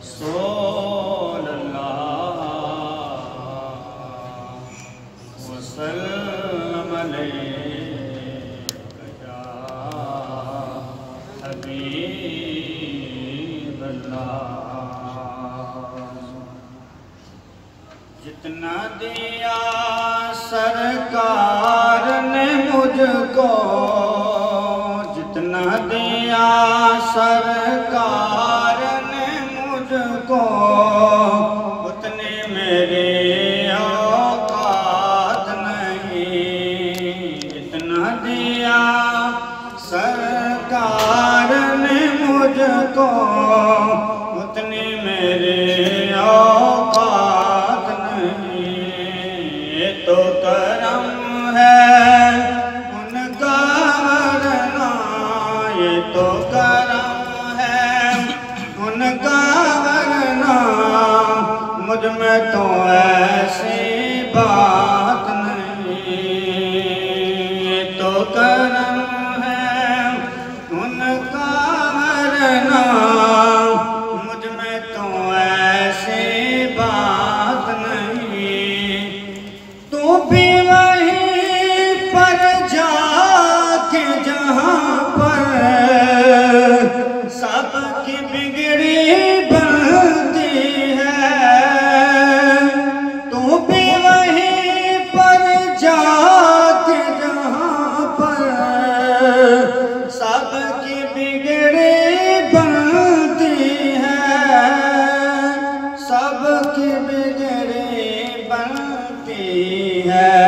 صلی اللہ وسلم علیک یا حبیب اللہ۔ جتنا دیا سرکار نے مجھ کو، جتنا دیا سرکار نے مجھ کو، اتنی میری اوقات نہیں۔ اتنا دیا سرکار نے مجھ کو، اتنی میری اوقات نہیں۔ یہ تو کرم ہے ان کا ورنہ، یہ تو کرم ہے ان کا ورنہ، مجھ میں تو ایسی بات نہیں۔ یہ تو کرم ہے ان کا ورنہ، مجھ میں تو ایسی بات نہیں۔ تو بھی وہیں پر جا کے جہاں پر سب کی بگڑی بنتی ہے، تو بھی وہیں پر جا کے جہاں پر سب کی بگڑی بنتی ہے، سب کی بگڑی بنتی ہے۔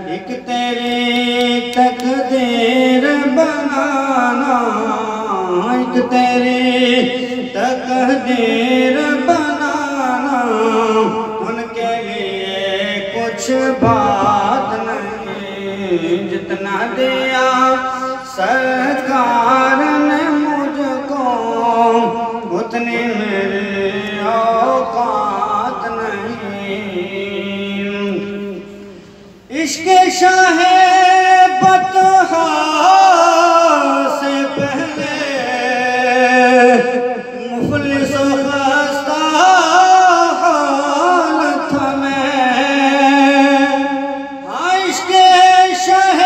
ایک تیری تقدیر بنانا، ایک تیری تقدیر بنانا، ان کے لیے کچھ بات نہیں۔ جتنا دیا سرکار نے مجھ کو، اتنی میری اوقات نہیں۔ عشق شاہ بطحا سے پہلے مفلس و خستہ حالت میں، عشق شاہ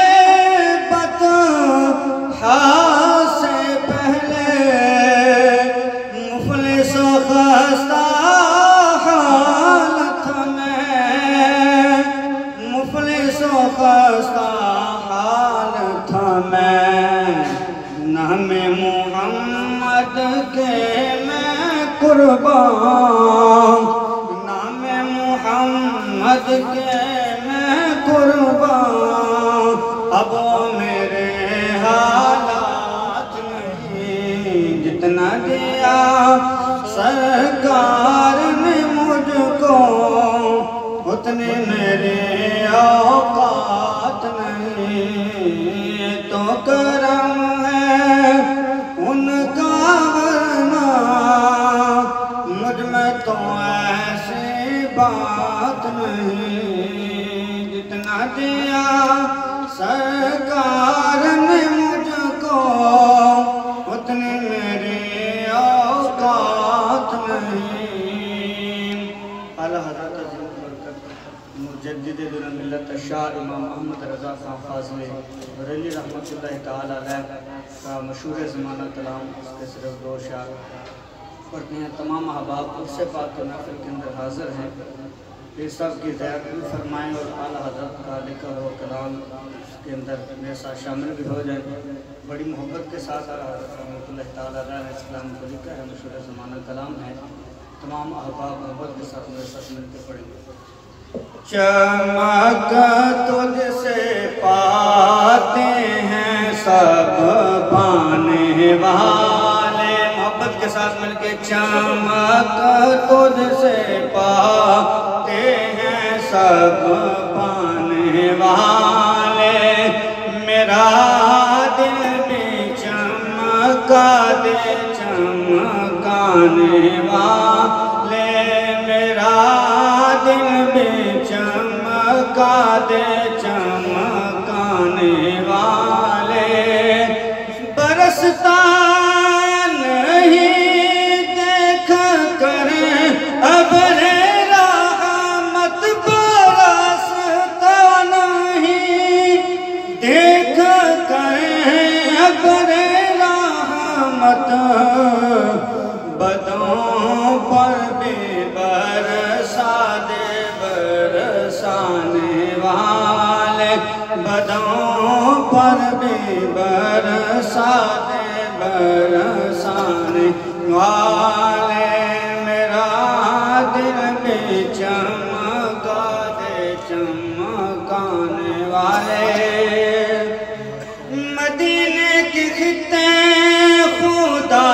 بطحا سے پہلے مفلس و خستہ حالت میں، مفلس و خستہ حالت میں، نام محمد کے میں قربان، نام محمد کے میں قربان، اب وہ میرے حالات نہیں۔ جتنا دیا سرکار نے مجھ کو، اتنی میری اوقات نہیں۔ تو کرم ہے ان کا ورنہ، مجھ میں تو ایسی بات نہیں۔ جتنا دیا سرکار نے مجھ کو، اتنی میری اوقات نہیں۔ اعلیٰ حضرت عظیم برکت مجدد دین ملت شاہ امام محمد رضا خان فاضلی بریلوی رحمۃ اللہ تعالی علیہ کا مشہور زمانہ کلام، اس کے صرف دو اشعار پڑھتے ہیں۔ تمام احباب عرص پاک کے محفل کے اندر حاضر ہیں، یہ سب کی زیارت بھی فرمائیں اور اعلیٰ حضرت کا لکھا ہوا کلام اس کے اندر میرے ساتھ شامل بھی ہو جائیں۔ بڑی محبت کے ساتھ اعلیٰ حضرت رحمۃ اللہ تعالی علیہ نے اس کلام کو لکھا ہے، مشہور زمانہ کلام ہے۔ تمام احباب محبت کے ساتھ میرے ساتھ مل کے پڑھیں گے۔ چمک تجھ سے پاتے ہیں سب پانے والے، محبت کے ساتھ مل کے۔ چمک تجھ سے پاتے ہیں سب پانے والے، میرا دل بھی چمکا دے چمکانے والے، میرا دل بھی چمکا دے چمکانے والے، برستا نہیں دیکھا بھی برسا دے برسانے والے میرا دل بھی چمکا دے چمکانے والے مدینے کی خطے خدا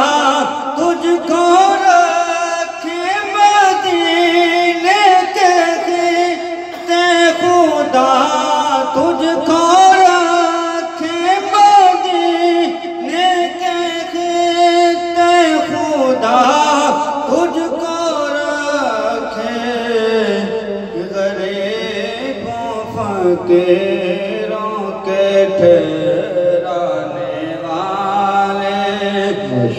تجھ کو رکھے مدینے کے خطے خدا تجھ کو رکھے مدینے کے خطے خدا تجھ کو رکھے غریبوں فقیروں کے ٹھہرانے والے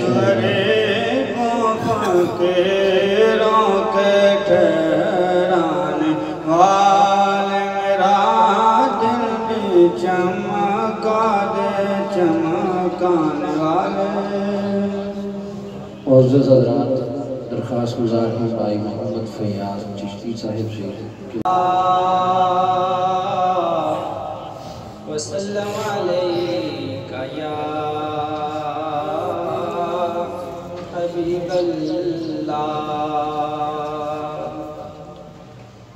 غریبوں فقیروں کے ٹھہرانے والے میرا دل بھی چمکا دے چمکانے والے معزز حضرات درخواست گزار ہوں بھائی محمد فیاض چشتی صاحب سے وسلم علیک یا حبیب اللہ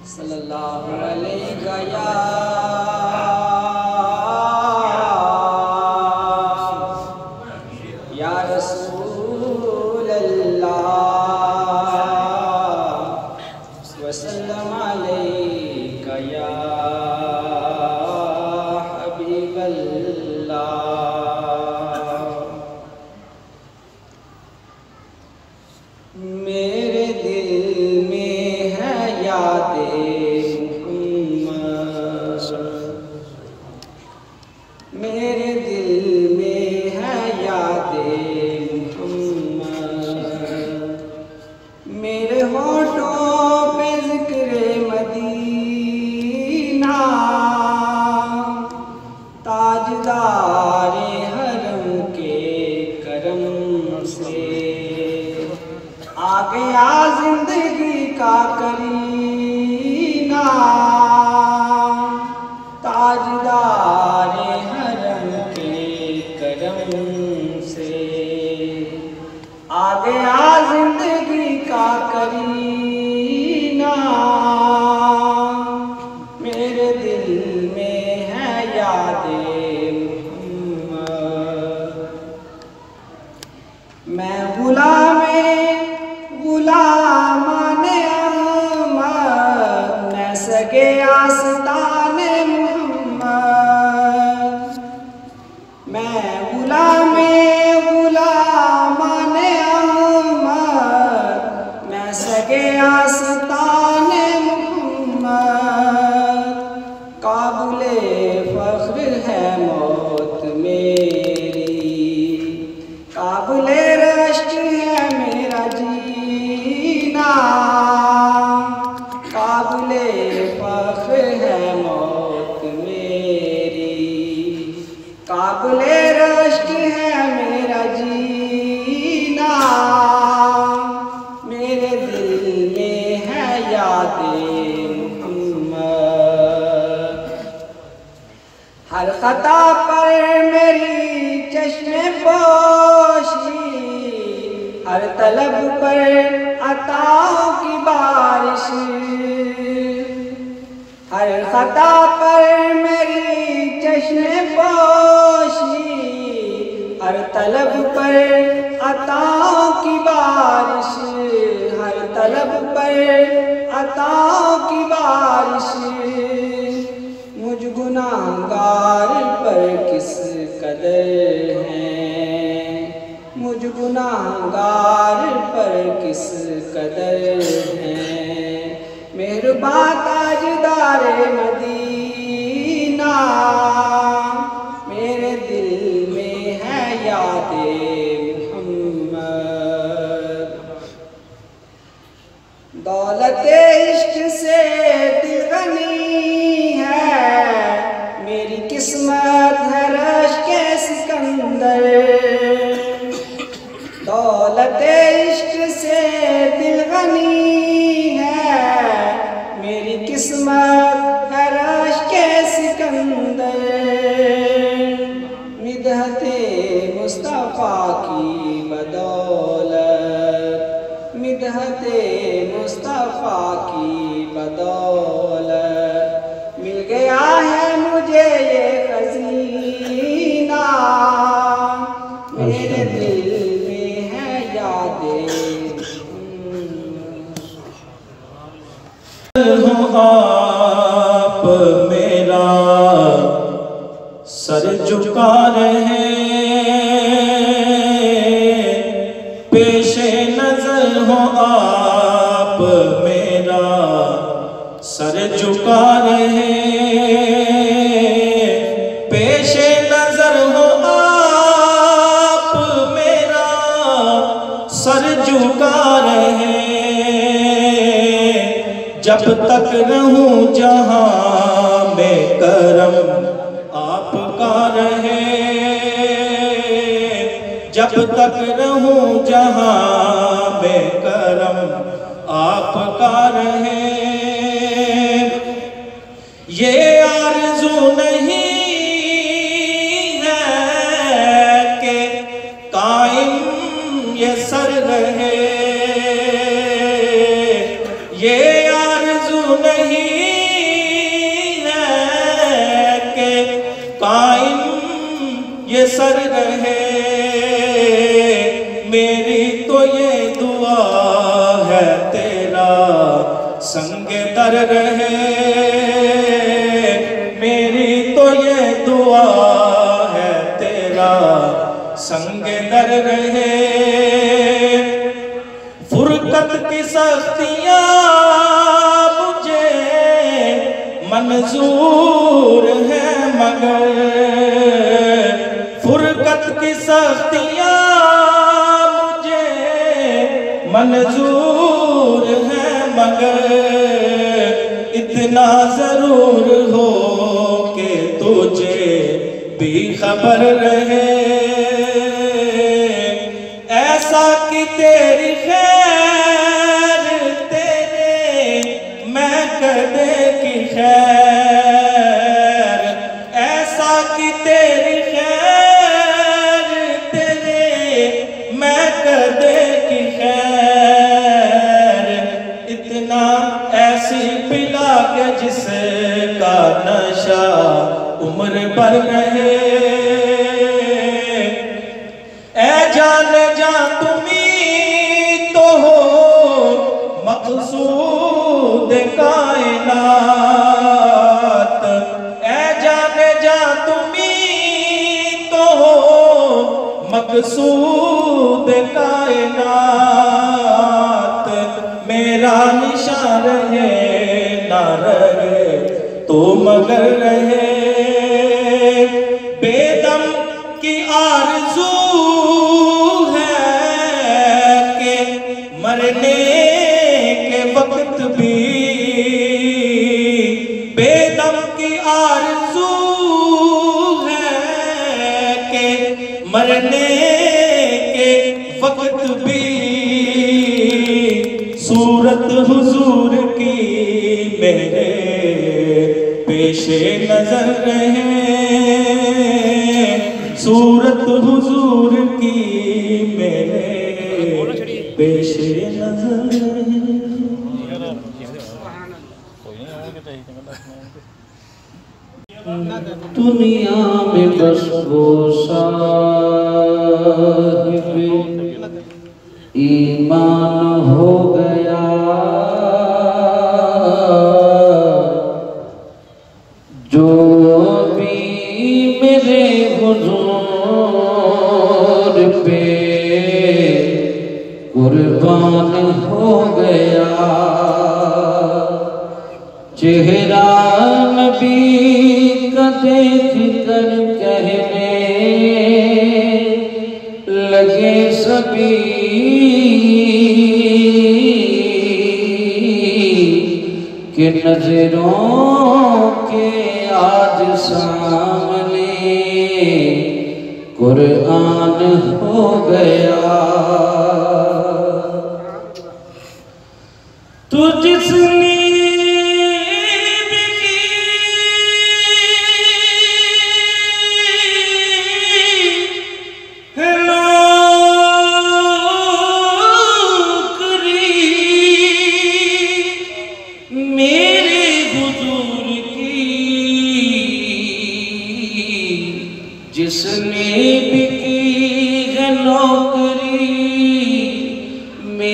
صلی اللہ علیک یا رسول اللہ وسلم علیک یا حبیب اللہ میرے دل میں ہے یاد محمد میرے دل میں ہے یاد محمد میرے ہونٹوں پہ ذکر مدینہ تاجدار حرم کے کرم سے آ گیا زندگی کا کرینہ تاجدار حرم کے کرم سے آ گیا زندگی کا کرینہ میرے دل میں ہے یاد محمد میں غلامان احمد میں سگے آستان محمد میں غلامان احمد میں سگے آستان محمد قابل فخر ہے موت میری قابل رشک ہے میرا جینا قابل فخر ہے موت میری قابل رشک ہے میرا جینا میرے دل میں ہے یاد محمد ہر خطا پر میری چشم پوشی ہر طلب پر عطاؤں کی بارش ہر خطا پر میری چشم پوشی ہر طلب پر عطاؤں کی بارش ہر طلب پر عطاؤں کی بارش مجھ گناہگار پر کس قدر ہیں مجھ گناہگار پر کس قدر ہیں مہربان تاجدار مدینہ میرے دل میں ہے یاد محمد دولت عشق سے دل غنی ہے میری قسمت ہے رشک سکندر دولت عشق سے دل غنی ہے میری قسمت ہے رشک سکندر مدحت مصطفیٰ کی بدولت مل گیا ہے مجھے یہ خزینہ میرے دل میں ہے یادیں آپ میرا سر جھکا رہے پیش نظر ہو آپ میرا سر جھکا رہے پیش نظر ہو آپ میرا سر جھکا رہے جب تک رہوں جہاں میں کرم آپ کا رہے جب تک رہوں جہاں میں کرم آپ کا رہے یہ آرزو نہیں ہے کہ قائم یہ سر رہے یہ نہیں ہے کہ قائم یہ سر رہے میری تو یہ دعا ہے تیرا سنگ در رہے میری تو یہ دعا ہے تیرا سنگ در رہے فرقت کی سختیاں منظور ہے مگر فرقت کی سختیاں مجھے منظور ہے مگر اتنا ضرور ہو کہ تجھے بھی خبر رہے ایسا کہ تیری خیر تیرے میں کدے کی خیر ایسا کہ تیری خیر تیرے میں کدے کی خیر اتنا ایسی پلا کہ جس کا نشہ عمر بھر رہے اے جان جان تمہیں تو ہو مقصود کائنات اے جان جان تمہیں تو ہو مقصود کائنات میرا نشان رہے نہ رہے تو مگر رہے بے دم کی آرزو ہے کہ مرنے کے وقت بھی بے دم کی آرزو ہے کہ مرنے کے وقت بھی صورت حضور کی میرے پیش نظر رہے صورت حضور کی میرے پیش نظر رہے دنیا میں بس وہ صاحب ایمان ہو گیا جو بھی میرے حضور پہ قربان ہو گیا چہرہ نبی کا دیکھ کر کہنے لگے سبھی کہ نظروں کے آج سامنے قرآن ہو گیا تو جس نے نوکری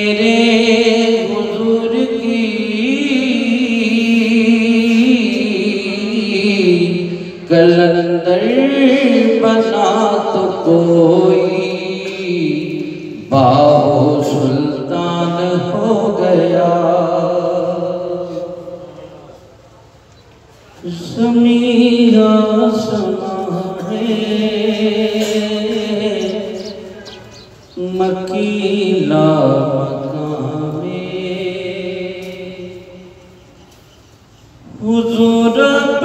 میرے حضور کی کلندر بنا تو کوئی باہو سلطان ہو گیا زمین آسمان مکیلا مقام حضور رب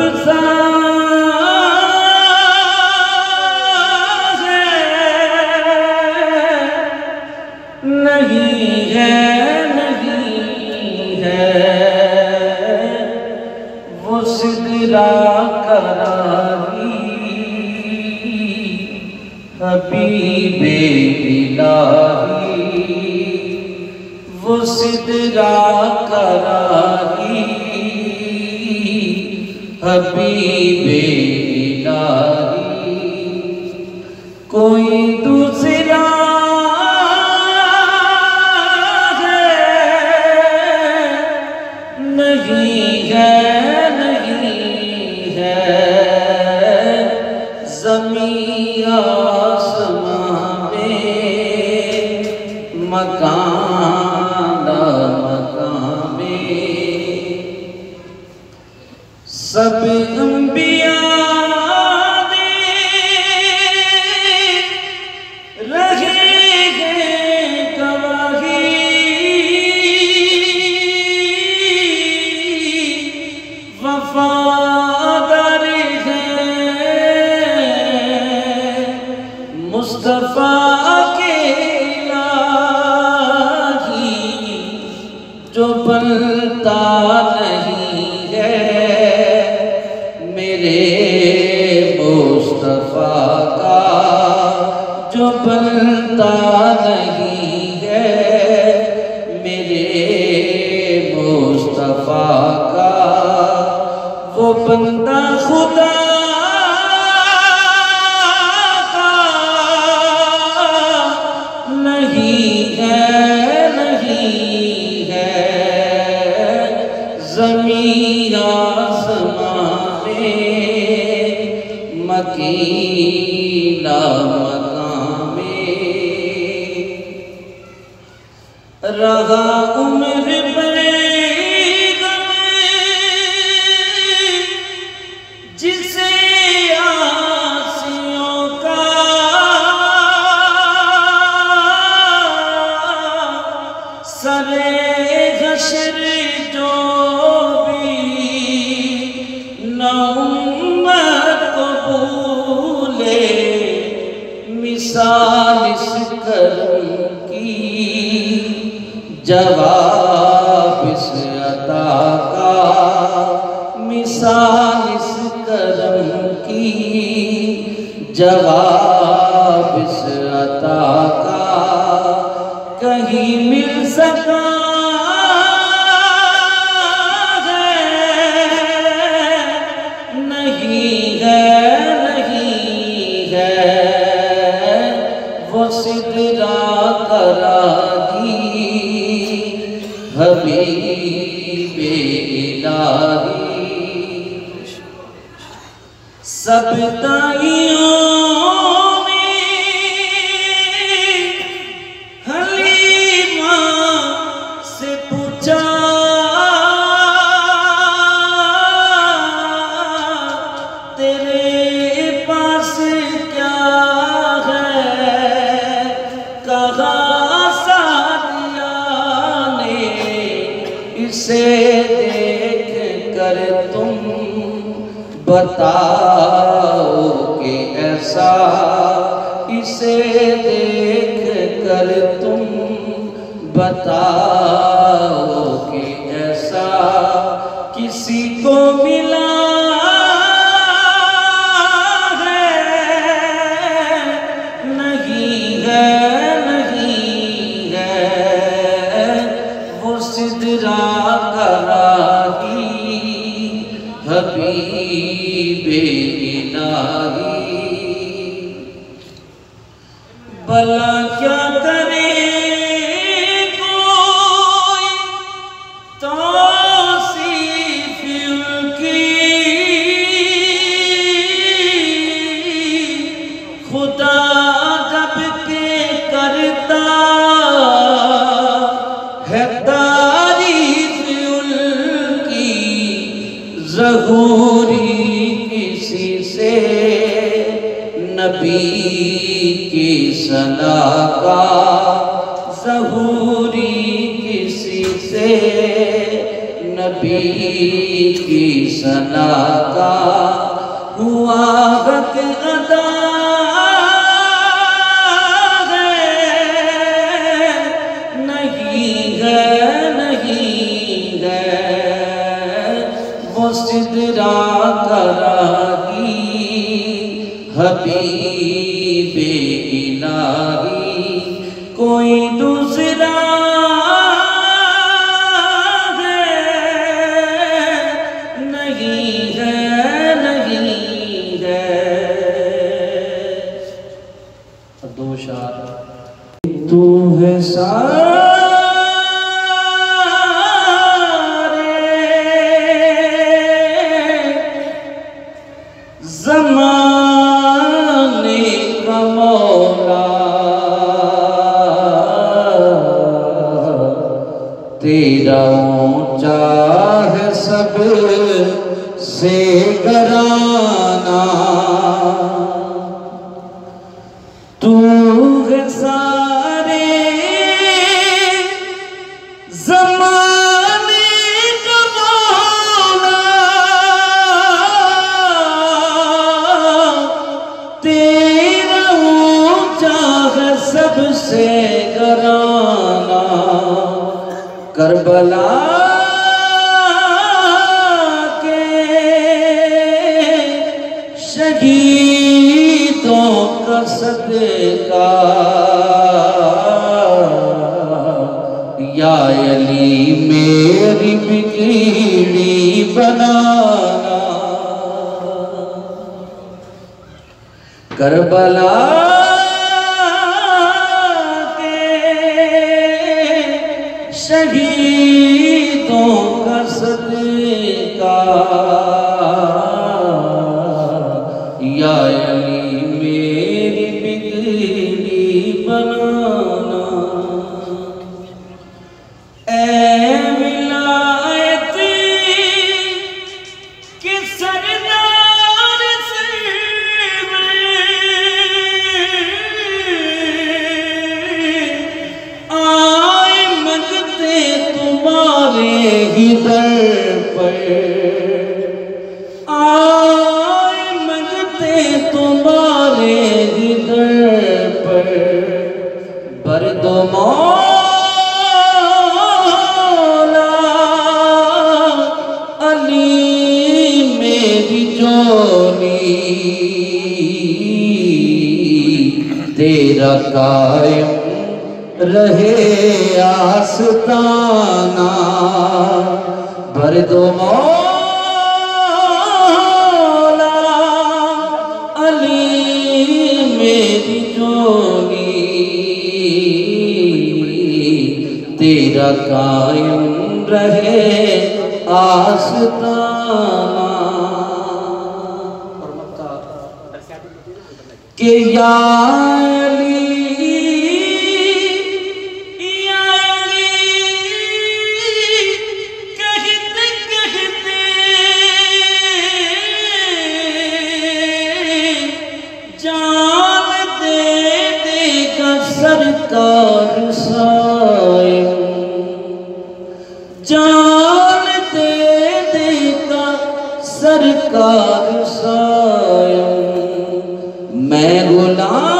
نہیں ہے وہ سدرا کراری حبیب الہی وہ سدرا کراری حبیب الہی کوئی دوسرا نہیں ہے زمین آسمان میں مکان میں سب انبیاء مصطفیٰ کے الہی جو بنتا نہیں ہے میرے مصطفیٰ کا جو بنتا نہیں ہے میرے مصطفیٰ کا وہ بندہ خدا نہیں ہے زمین آسمان میں مکیلا مقام میں رہا عمر جسے آسیوں کا سرے حشر جو بھی نہ امت کو بھولے مثال اس کرم کی جواب اس عطا کا مثال اس کرم کی جواب اس عطا کا کہیں مل سکا نہیں ہے وہ سدرا کراری حبیب الہی سب دائیوں اسے دیکھ کر تم بتاؤ کہ ایسا اسے دیکھ کر تم بتاؤ کہ ایسا کسی کو ملا نہیں ہے وہ سدرا کراری حبیب الہی بلا کیا کرے کو ہے تعریف ان کی ظہوری کسی سے نبی کی ثنا کا ظہوری کسی سے نبی کی ثنا کا ہوا حق ادا سدرا کراگی حبیب الہی کوئی دوسرا ہے نہیں ہے نہیں ہے دو شعر تو ہے سارے زمانے کا مولا تیرا اونچا ہے سب سے گرانا تو ہے سارے زمانے کا مولا تیرا اونچا ہے سب سے گرانا کربلا کے شہیدوں کا صدقہ یا علی میری بگڑی بنانا کربلا کے شہیدوں کا صدقہ یا علی میری بگڑی بنانا اے ولایت کے سردار سے آئے منگتے تمہارے ہی در پر آئے منگتے تمہارے ہی در پر برد و مولا علی میری جولی تیرا قائم رہے آستانہ برد و مولا علی میری جولی تیرا قائم رہے آستانہ کہ یا سرکار سائم جان دے دے گا سرکار سائم میں غلام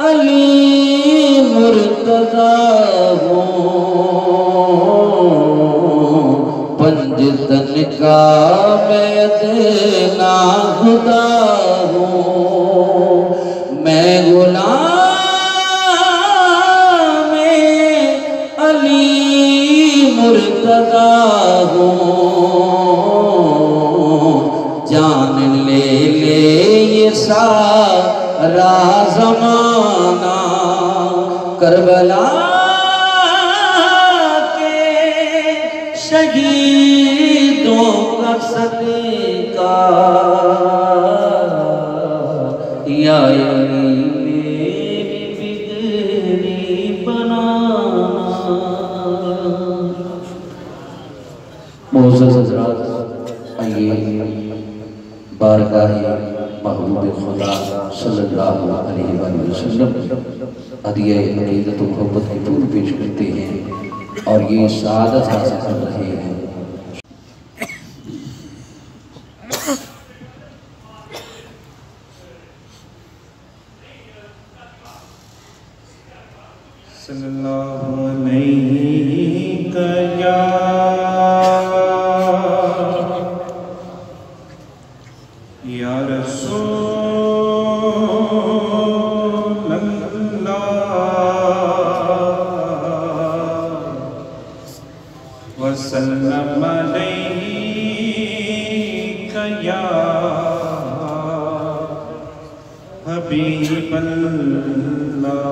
علی مرتضی ہوں پنجتن کا میں ادنا خدا میں غلام علی مرتضی ہوں جان لے لے یہ سارا زمانہ کربلا کے شہیدوں کا صدقہ یا علی میری صلی اللہ علیہ وآلہ وسلم ہدیہ عقیدت و محبت کی پھول پیش کرتے ہیں اور یہ سعادت حاصل کر رہے ہیں۔ صلی اللہ علیہ یا رسول اللہ وسلم علیہ یا حبیب اللہ۔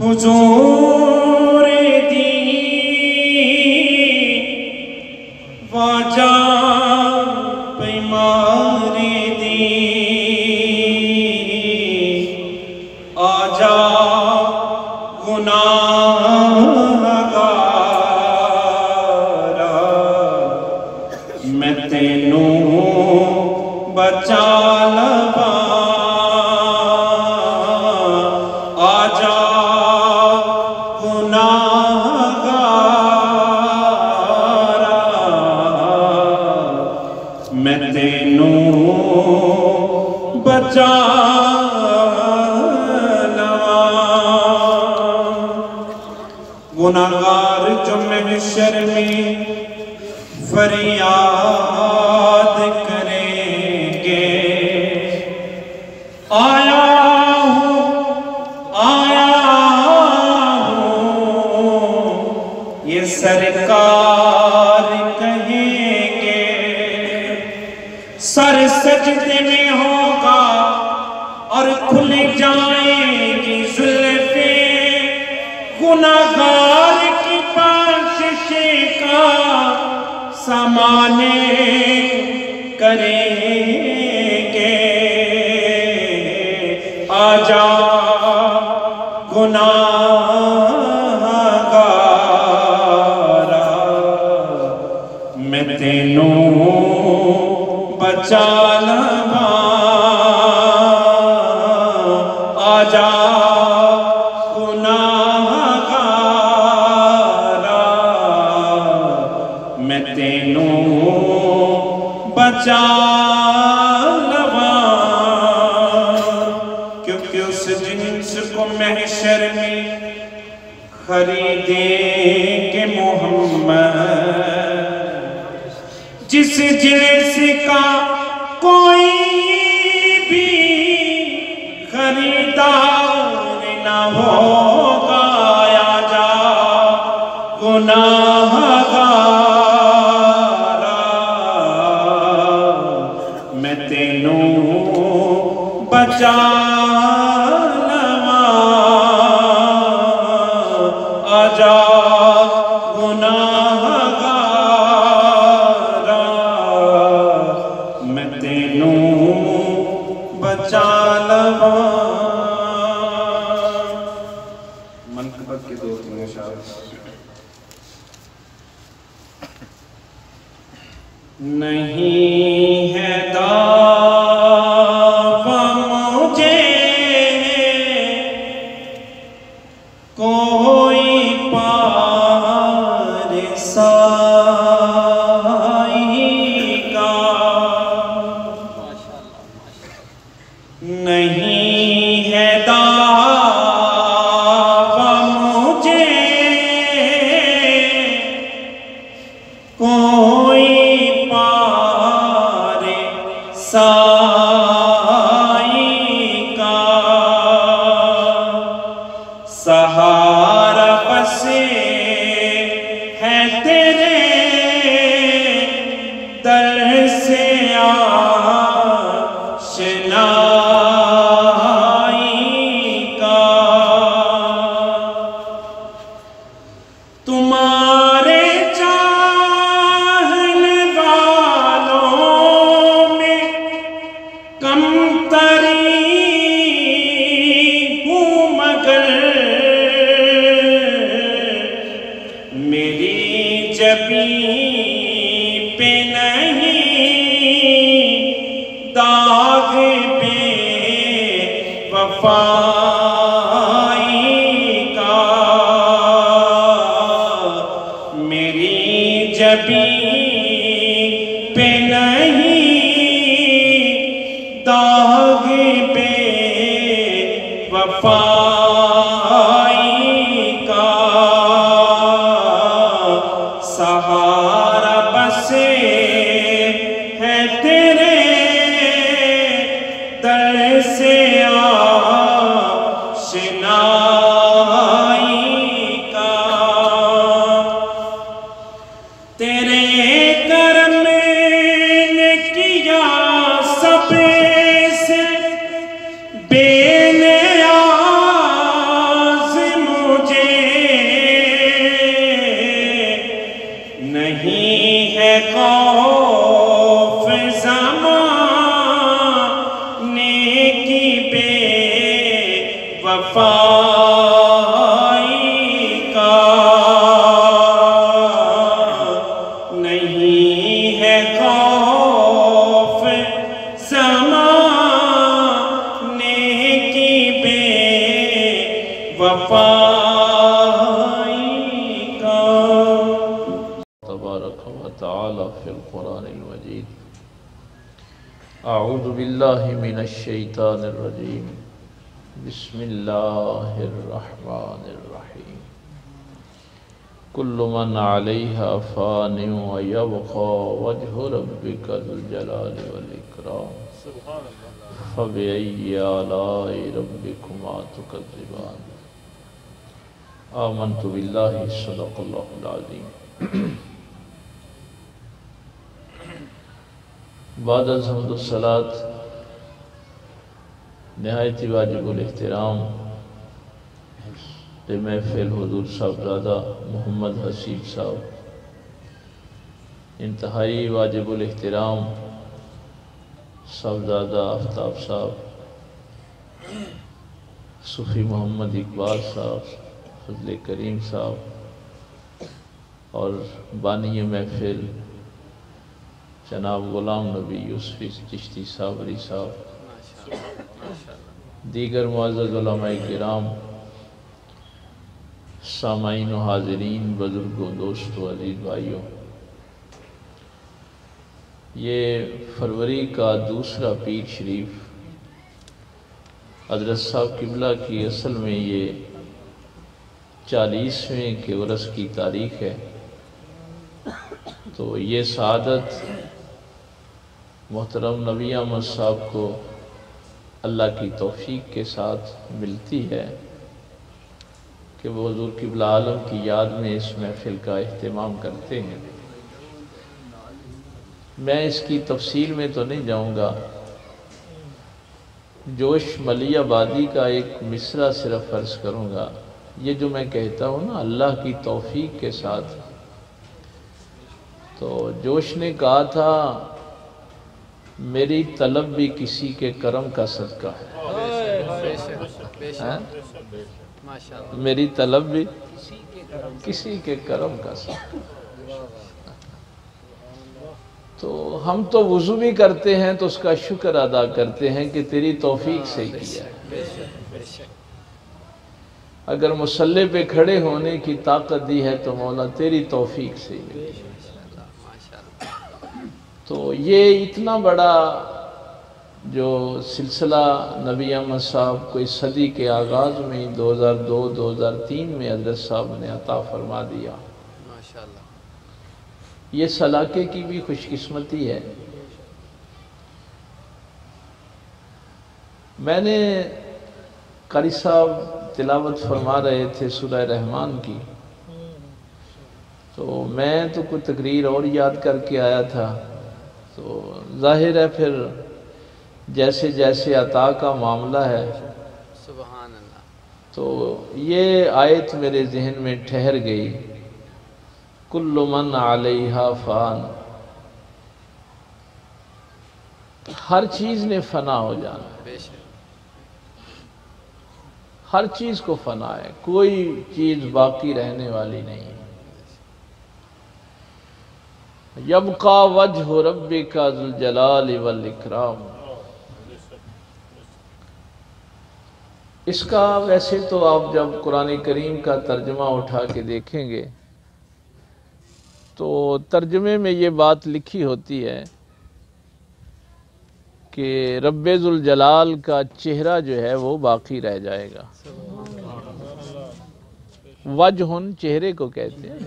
حضور دی واجہ پیمار دی آجا گناہ گارا میں تینوں بچا لبا آجا میں تینوں بچا لواں۔ گناہگار جو محشر میں فریاد کریں گے آیا ہوں یہ سرکار کہیں گے۔ سر سجدے میں ہوگا اور کھل جائیں گی زلفیں، گناہگار کی بخشش کا سامانے کریں گے۔ آجا گناہگارا میں تینوں بچا لواں آجا گناہگارا میں تینوں بچا لواں۔ کیونکہ اس جنس کو محشر میں خریدیں گے محمد، جس جنس کا کوئی بھی خریدار نہ ہوگا۔ آجا گناہگارا میں تینوں بچا لواں آجا گناہگارا میں تینوں بچا لواں۔ منقبت کے دو تین اشعار۔ نہیں ہے دعویٰ مجھے کوئی پارسائی کا، نہیں ہے دعویٰ مجھے کوئی سائی کا، سہارا بس ہے تیرے در سے آشنا جبیں پہ نہیں داغ بے وفائی کا، میری جبیں پہ نہیں داغ بے وفائی کا، سہارا بسے ہے تیرے در سے آشنائی کا، تیرے کرم نے کیا سب سے بے نیاز مجھے، نہیں ہے خوف زمانے کی بے وفائی کا، نہیں ہے خوف زمانے کی بے وفائی کا۔ تبارک و تعالی فی القرآن المجید۔ اعوذ باللہ من الشیطان الرجیم، بسم اللہ الرحمن الرحیم۔ کل من علیہا فان ویبقى وجہ ربک ذو الجلال والاکرام، فبأی آلاء ربکما تکذبان۔ آمنت باللہ صدق اللہ العظیم۔ بعد از حمد الصلاة نہایت واجب الاحترام محفل حضور صاحبزادہ محمد حسیب صاحب، انتہائی واجب الاحترام صاحبزادہ آفتاب صاحب، صوفی محمد اقبال صاحب، فضل کریم صاحب، اور بانی محفل جناب غلام نبی یوسفی چشتی صابری صاحب، دیگر معزز علماء کرام، سامعین و حاضرین، بزرگوں، دوستوں، عزیز بھائیوں، یہ فروری کا دوسرا پیر شریف حضرت صاحب قبلہ کی اصل میں یہ 40ویں کے عرس کی تاریخ ہے، تو یہ سعادت محترم نبی احمد صاحب کو اللہ کی توفیق کے ساتھ ملتی ہے کہ وہ حضور قبلہ عالم کی یاد میں اس محفل کا اہتمام کرتے ہیں۔ میں اس کی تفصیل میں تو نہیں جاؤں گا، جوش ملی آبادی کا ایک مصرع صرف عرض کروں گا۔ یہ جو میں کہتا ہوں نا اللہ کی توفیق کے ساتھ، تو جوش نے کہا تھا میری طلب بھی کسی کے کرم کا صدقہ ہے، میری طلب بھی کسی کے کرم کا صدقہ۔ تو ہم تو وضو بھی کرتے ہیں تو اس کا شکر ادا کرتے ہیں کہ تیری توفیق سے کیا ہے۔ اگر مصلی پہ کھڑے ہونے کی طاقت دی ہے تو مولا تیری توفیق سے ہی۔ تو یہ اتنا بڑا جو سلسلہ نبی احمد صاحب کو اس صدی کے آغاز میں 2002-2003 میں حضرت صاحب نے عطا فرما دیا، یہ سلاکے کی بھی خوش قسمتی ہے۔ میں نے قاری صاحب تلاوت فرما رہے تھے سورہ رحمان کی، تو میں تو کوئی تقریر اور یاد کر کے آیا تھا، تو ظاہر ہے پھر جیسے جیسے عطا کا معاملہ ہے، سبحان اللہ، تو یہ آیت میرے ذہن میں ٹھہر گئی، کل من علیہا فان، ہر چیز نے فنا ہو جانا ہے، بے شک، ہر چیز کو فنا ہے، کوئی چیز باقی رہنے والی نہیں ہے۔ یبقا وجہ ربک ذو الجلال والاکرام۔ اس کا ویسے تو آپ جب قرآن کریم کا ترجمہ اٹھا کے دیکھیں گے تو ترجمے میں یہ بات لکھی ہوتی ہے کہ رب ذوالجلال کا چہرہ جو ہے وہ باقی رہ جائے گا۔ وجہن چہرے کو کہتے ہیں،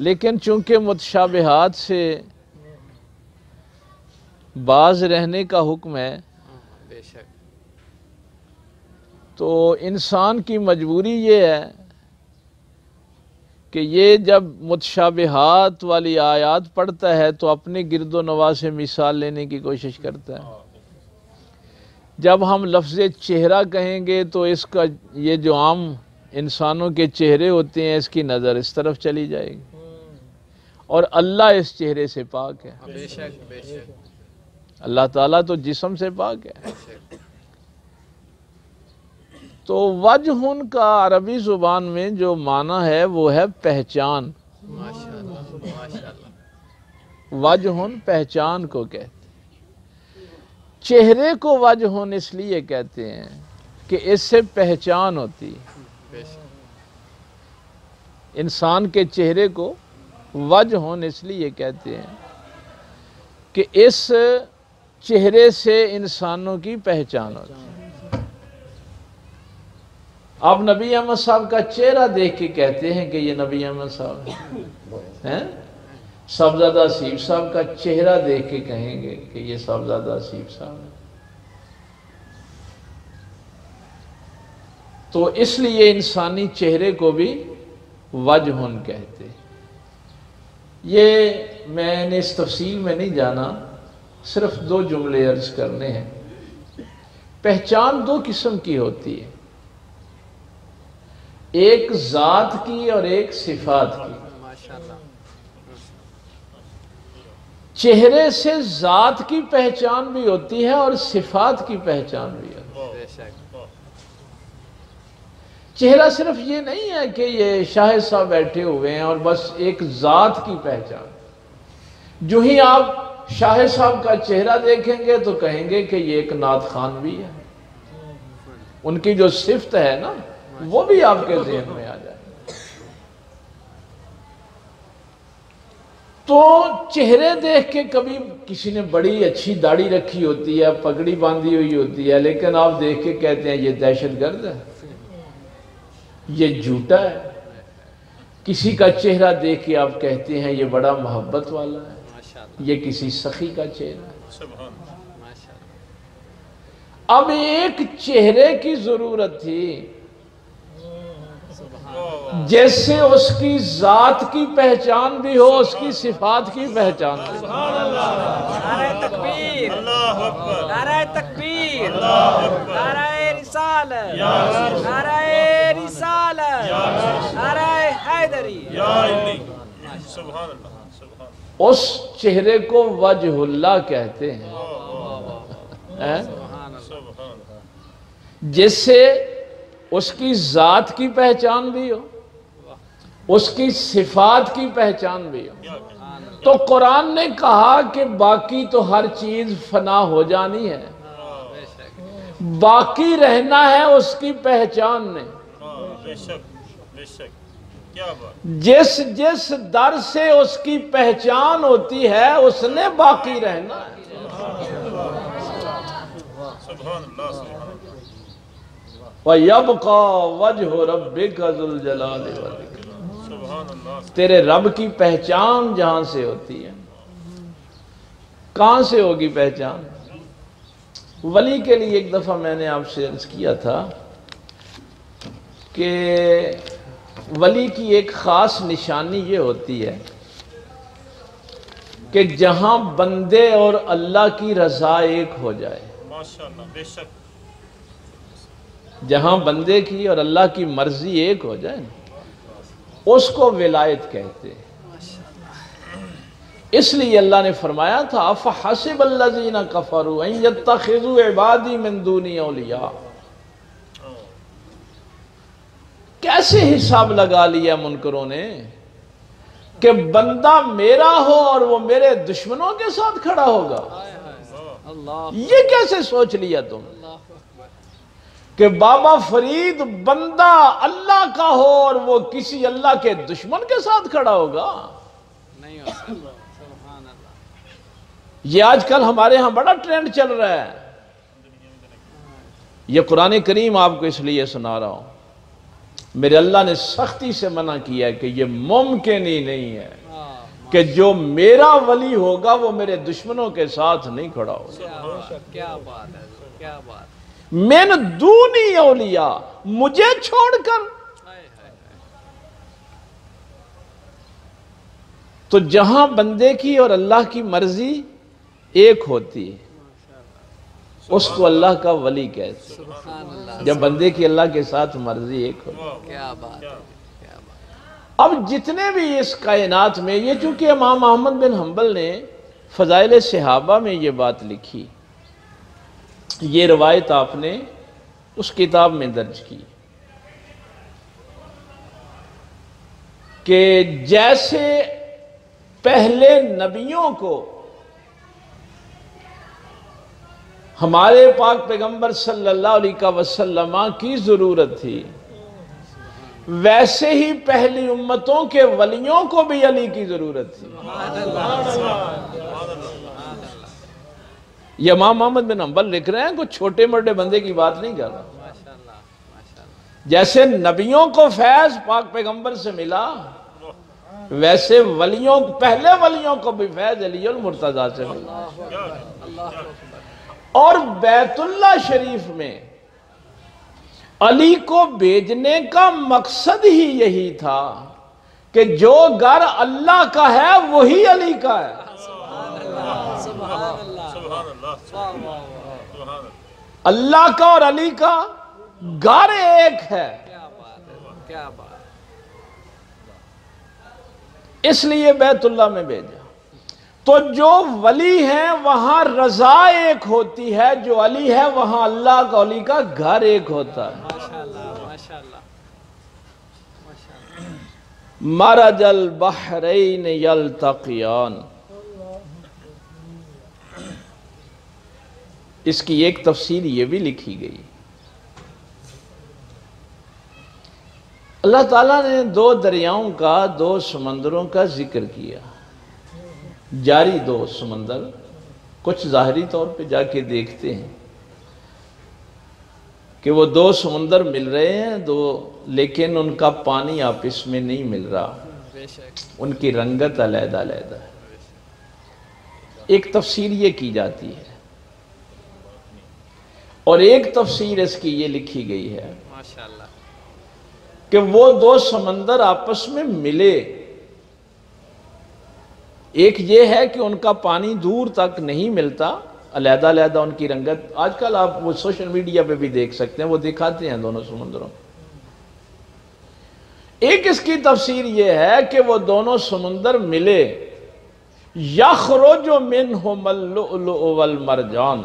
لیکن چونکہ متشابہات سے باز رہنے کا حکم ہے تو انسان کی مجبوری یہ ہے کہ یہ جب متشابہات والی آیات پڑھتا ہے تو اپنے گرد و نواح سے مثال لینے کی کوشش کرتا ہے۔ جب ہم لفظ چہرہ کہیں گے تو اس کا یہ جو عام انسانوں کے چہرے ہوتے ہیں اس کی نظر اس طرف چلی جائے گی، اور اللہ اس چہرے سے پاک ہے۔ بے شک بے شک اللہ تعالیٰ تو جسم سے پاک ہے۔ تو وجہن کا عربی زبان میں جو معنی ہے وہ ہے پہچان۔ وجہن پہچان کو کہتے ہیں۔ چہرے کو وجہن اس لیے کہتے ہیں کہ اس سے پہچان ہوتی ہے۔ انسان کے چہرے کو وجہن اس لیے کہتے ہیں کہ اس چہرے سے انسانوں کی پہچان ہوتی ہے۔ آپ نبی احمد صاحب کا چہرہ دیکھ کے کہتے ہیں کہ یہ نبی احمد صاحب ہیں۔ صاحبزادہ حسیب صاحب کا چہرہ دیکھ کے کہیں گے کہ یہ صاحبزادہ حسیب صاحب ہیں۔ تو اس لیے انسانی چہرے کو بھی وجہن کہتے ہیں۔ یہ میں نے اس تفصیل میں نہیں جانا، صرف دو جملے عرض کرنے ہیں۔ پہچان دو قسم کی ہوتی ہے، ایک ذات کی اور ایک صفات کی۔ چہرے سے ذات کی پہچان بھی ہوتی ہے اور صفات کی پہچان بھی ہوتی ہے۔ چہرہ صرف یہ نہیں ہے کہ یہ شاہ صاحب بیٹھے ہوئے ہیں اور بس ایک ذات کی پہچان۔ جو ہی آپ شاہ صاحب کا چہرہ دیکھیں گے تو کہیں گے کہ یہ ایک نعت خوان بھی ہے، ان کی جو صفت ہے نا وہ بھی آپ کے ذہن میں آ جائے۔ تو چہرے دیکھ کے کبھی کسی نے بڑی اچھی داڑھی رکھی ہوتی ہے، پگڑی باندھی ہوئی ہوتی ہے، لیکن آپ دیکھ کے کہتے ہیں یہ دہشت گرد ہے، یہ جھوٹا ہے۔ کسی کا چہرہ دیکھ کے آپ کہتے ہیں یہ بڑا محبت والا ہے، یہ کسی سخی کا چہرہ ہے۔ اب ایک چہرے کی ضرورت تھی جیسے اس کی ذات کی پہچان بھی ہو، اس کی صفات کی پہچان بھی ہو۔ نعرہ تکبیر، نعرہ تکبیر، نعرہ رسالت، نعرہ رسالت، نعرہ حیدری۔ اس چہرے کو وجہ اللہ کہتے ہیں، جس سے اس کی ذات کی پہچان بھی ہو، اس کی صفات کی پہچان بھی ہو۔ تو قرآن نے کہا کہ باقی تو ہر چیز فنا ہو جانی ہے، باقی رہنا ہے اس کی پہچان نے۔ جس جس در سے اس کی پہچان ہوتی ہے اس نے باقی رہنا ہے۔ وَيَبْقَى وَجْهُ رَبِّكَ ذُو الْجَلَالِ وَالْإِكْرَامِ۔ تیرے رب کی پہچان جہاں سے ہوتی ہے، کہاں سے ہوگی پہچان؟ ولی کے لیے ایک دفعہ میں نے آپ سے عرض کیا تھا کہ ولی کی ایک خاص نشانی یہ ہوتی ہے کہ جہاں بندے اور اللہ کی رضا ایک ہو جائے، جہاں بندے کی اور اللہ کی مرضی ایک ہو جائے اس کو ولایت کہتے ہیں۔ اس لیے اللہ نے فرمایا تھا أَفَحَسِبَ الَّذِينَ كَفَرُوا أَن يَتَّخِذُوا عِبَادِي مِن دُونِي أَوْلِيَاءَ۔ کیسے حساب لگا لیا منکروں نے کہ بندہ میرا ہو اور وہ میرے دشمنوں کے ساتھ کھڑا ہوگا. یہ کیسے سوچ لیا تم کہ بابا فرید بندہ اللہ کا ہو اور وہ کسی اللہ کے دشمن کے ساتھ کھڑا ہوگا؟ یہ آج کل ہمارے ہاں بڑا ٹرینڈ چل رہا ہے. یہ قرآن کریم آپ کو اس لیے سنا رہا ہوں، میرے اللہ نے سختی سے منع کیا ہے کہ یہ ممکن ہی نہیں ہے کہ جو میرا ولی ہوگا وہ میرے دشمنوں کے ساتھ نہیں کھڑا ہوگا. کیا بات ہے، کیا بات. من دونی اولیاء، مجھے چھوڑ کر. تو جہاں بندے کی اور اللہ کی مرضی ایک ہوتی ہے اس کو اللہ کا ولی کہتے ہیں، جب بندے کی اللہ کے ساتھ مرضی ایک ہوتی ہے. کیا بات ہے. اب جتنے بھی اس کائنات میں، یہ چونکہ امام احمد بن حنبل نے فضائل صحابہ میں یہ بات لکھی، یہ روایت آپ نے اس کتاب میں درج کی کہ جیسے پہلے نبیوں کو ہمارے پاک پیغمبر صلی اللہ علیہ وسلم کی ضرورت تھی، ویسے ہی پہلی امتوں کے ولیوں کو بھی علی کی ضرورت تھی. یہ امام احمد بن حنبل لکھ رہے ہیں، کوئی چھوٹے موٹے بندے کی بات نہیں کر رہا. جیسے نبیوں کو فیض پاک پیغمبر سے ملا، ویسے ولیوں، پہلے ولیوں کو بھی فیض علی المرتضیٰ سے ملا. اور بیت اللہ شریف میں علی کو بھیجنے کا مقصد ہی یہی تھا کہ جو گھر اللہ کا ہے وہی علی کا ہے. اللہ کا اور علی کا گھر ایک ہے. کیا بات. اس لیے بیت اللہ میں بھیجا. تو جو ولی ہیں وہاں رضا ایک ہوتی ہے، جو علی ہے وہاں اللہ کا علی کا گھر ایک ہوتا ہے. مرج البحرین یلتقیان. اس کی ایک تفسیر یہ بھی لکھی گئی، اللہ تعالیٰ نے دو دریاؤں کا، دو سمندروں کا ذکر کیا، جاری دو سمندر. کچھ ظاہری طور پہ جا کے دیکھتے ہیں کہ وہ دو سمندر مل رہے ہیں دو، لیکن ان کا پانی آپس میں نہیں مل رہا، ان کی رنگت علیحدہ علیحدہ ہے. ایک تفسیر یہ کی جاتی ہے، اور ایک تفسیر اس کی یہ لکھی گئی ہے کہ وہ دو سمندر آپس میں ملے. ایک یہ ہے کہ ان کا پانی دور تک نہیں ملتا، علیحدہ علیحدہ ان کی رنگت. آج کل آپ وہ سوشل میڈیا پہ بھی دیکھ سکتے ہیں، وہ دکھاتے ہیں دونوں سمندروں. ایک اس کی تفسیر یہ ہے کہ وہ دونوں سمندر ملے، یخرج منہم اللؤلؤ والمرجان،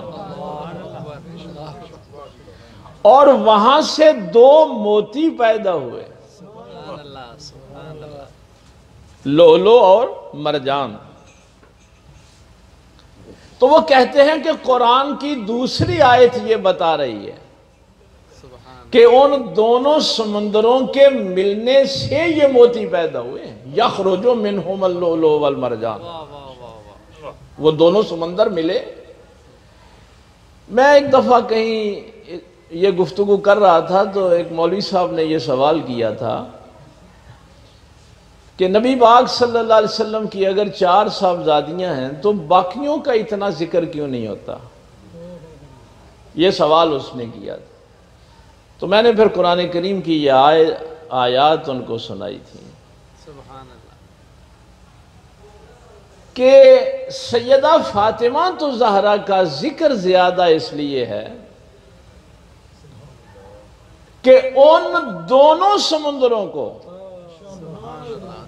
اور وہاں سے دو موتی پیدا ہوئے، لؤلؤ اور مرجان. تو وہ کہتے ہیں کہ قرآن کی دوسری آیت یہ بتا رہی ہے کہ ان دونوں سمندروں کے ملنے سے یہ موتی پیدا ہوئے. یخرج منہم اللؤلؤ والمرجان، وہ دونوں سمندر ملے. میں ایک دفعہ کہیں یہ گفتگو کر رہا تھا تو ایک مولوی صاحب نے یہ سوال کیا تھا کہ نبی پاک صلی اللہ علیہ وسلم کی اگر 4 صاحبزادیاں ہیں تو باقیوں کا اتنا ذکر کیوں نہیں ہوتا؟ یہ سوال اس نے کیا تھا. تو میں نے پھر قرآن کریم کی یہ آیات ان کو سنائی تھی کہ سیدہ فاطمہ تو زہرا کا ذکر زیادہ اس لیے ہے کہ ان دونوں سمندروں کو،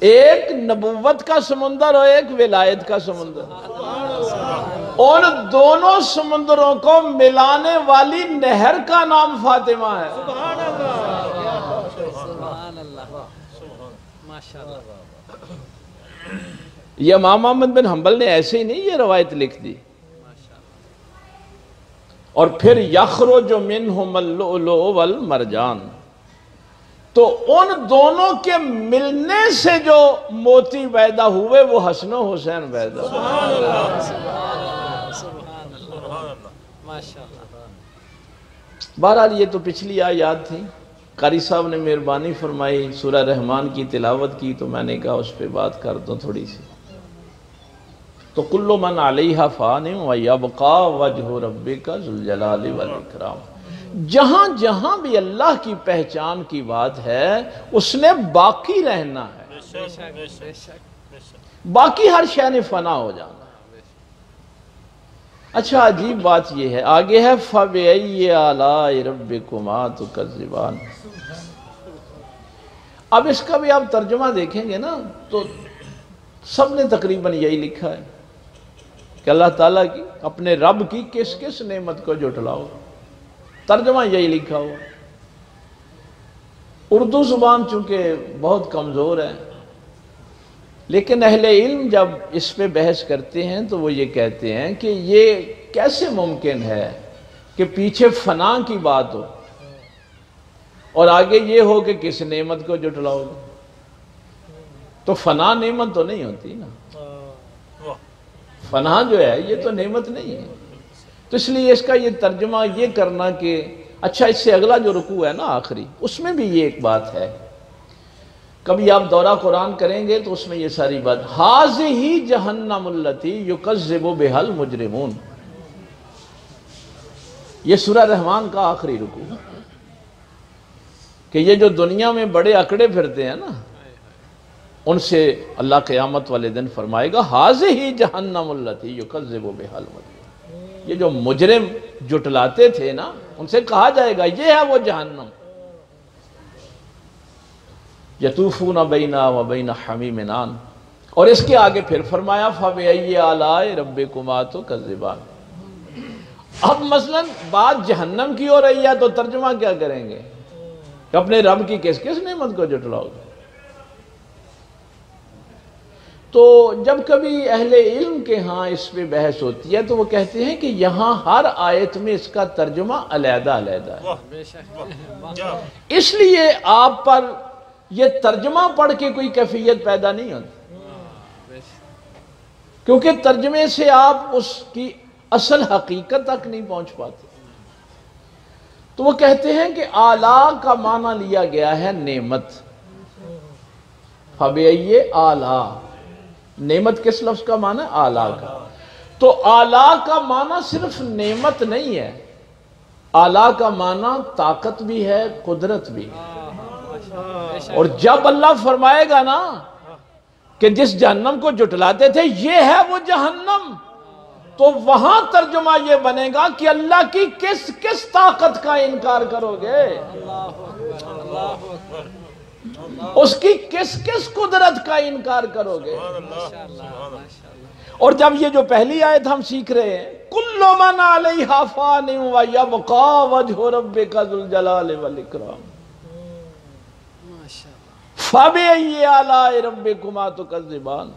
ایک نبوت کا سمندر اور ایک ولایت کا سمندر، ان دونوں سمندروں کو ملانے والی نہر کا نام فاطمہ ہے. یہ امام احمد بن حنبل نے ایسے ہی نہیں یہ روایت لکھ دی. اور پھر یخرج منہم اللؤلؤ والمرجان، تو ان دونوں کے ملنے سے جو موتی پیدا ہوئے وہ حسن و حسین پیدا ہوئے. بہرحال یہ تو پچھلی آیات تھی. قاری صاحب نے مہربانی فرمائی سورہ رحمان کی تلاوت کی تو میں نے کہا اس پہ بات کر دوں تھوڑی سی. تو کل من علیہا فان ویبقی وجہ ربک ذو الجلال والاکرام، جہاں جہاں بھی اللہ کی پہچان کی بات ہے اس نے باقی رہنا ہے، باقی ہر شے نے فنا ہو جانا. اچھا عجیب بات یہ ہے آگے ہے فَبِأَيِّ آلَاءِ رَبِّكُمَا تُكَذِّبَانِ. اب اس کا بھی آپ ترجمہ دیکھیں گے نا تو سب نے تقریباً یہی لکھا ہے کہ اللہ تعالیٰ کی اپنے رب کی کس کس نعمت کو جھٹلاؤ. ترجمہ یہی لکھا ہو. اردو زبان چونکہ بہت کمزور ہے، لیکن اہل علم جب اس پہ بحث کرتے ہیں تو وہ یہ کہتے ہیں کہ یہ کیسے ممکن ہے کہ پیچھے فنا کی بات ہو اور آگے یہ ہو کہ کس نعمت کو جھٹلاؤ گے. تو فنا نعمت تو نہیں ہوتی نا، فنا جو ہے یہ تو نعمت نہیں ہے. تو اس لیے اس کا یہ ترجمہ یہ کرنا کہ اچھا اس سے اگلا جو رکوع ہے نا آخری، اس میں بھی یہ ایک بات ہے. کبھی آپ دورہ قرآن کریں گے تو اس میں یہ ساری بات ھذہ جہنم التی یکذب بہا المجرمون، یہ سورہ رحمان کا آخری رکوع کہ یہ جو دنیا میں بڑے اکڑے پھرتے ہیں نا ان سے اللہ قیامت والے دن فرمائے گا ھذہ جہنم التی یکذب بہا المجرمون. یہ جو مجرم جٹلاتے تھے نا ان سے کہا جائے گا یہ ہے وہ جہنم. یطوفون بینا و بین حمیم آن. اور اس کے آگے پھر فرمایا فَبِأَيِّ آلَاءِ رَبِّكُمَا تُكَذِّبَانِ. اب مثلا بات جہنم کی ہو رہی ہے تو ترجمہ کیا کریں گے کہ اپنے رب کی کس کس نعمت کو جھٹلاؤ گے. تو جب کبھی اہل علم کے ہاں اس پہ بحث ہوتی ہے تو وہ کہتے ہیں کہ یہاں ہر آیت میں اس کا ترجمہ علیحدہ علیحدہ ہے، اس لیے آپ پر یہ ترجمہ پڑھ کے کوئی کیفیت پیدا نہیں ہوتی، کیونکہ ترجمے سے آپ اس کی اصل حقیقت تک نہیں پہنچ پاتے. تو وہ کہتے ہیں کہ آلاء کا معنی لیا گیا ہے نعمت. فَبِأَيِّ آلاء، نعمت کس لفظ کا معنی ہے؟ آلاء کا. تو آلاء کا معنی صرف نعمت نہیں ہے، آلاء کا معنی طاقت بھی ہے، قدرت بھی ہے. اور جب اللہ فرمائے گا نا کہ جس جہنم کو جھٹلاتے تھے یہ ہے وہ جہنم، تو وہاں ترجمہ یہ بنے گا کہ اللہ کی کس کس طاقت کا انکار کرو گے، اس کی کس کس قدرت کا انکار کرو گے. اور جب یہ جو پہلی آیت ہم سیکھ رہے ہیں کل من علیہا فان ویبقی وجہ ربک ذو الجلال والاکرام، فَبِأَيِّ آلَاءِ رَبِّكُمَا تُكَذِّبَانِ،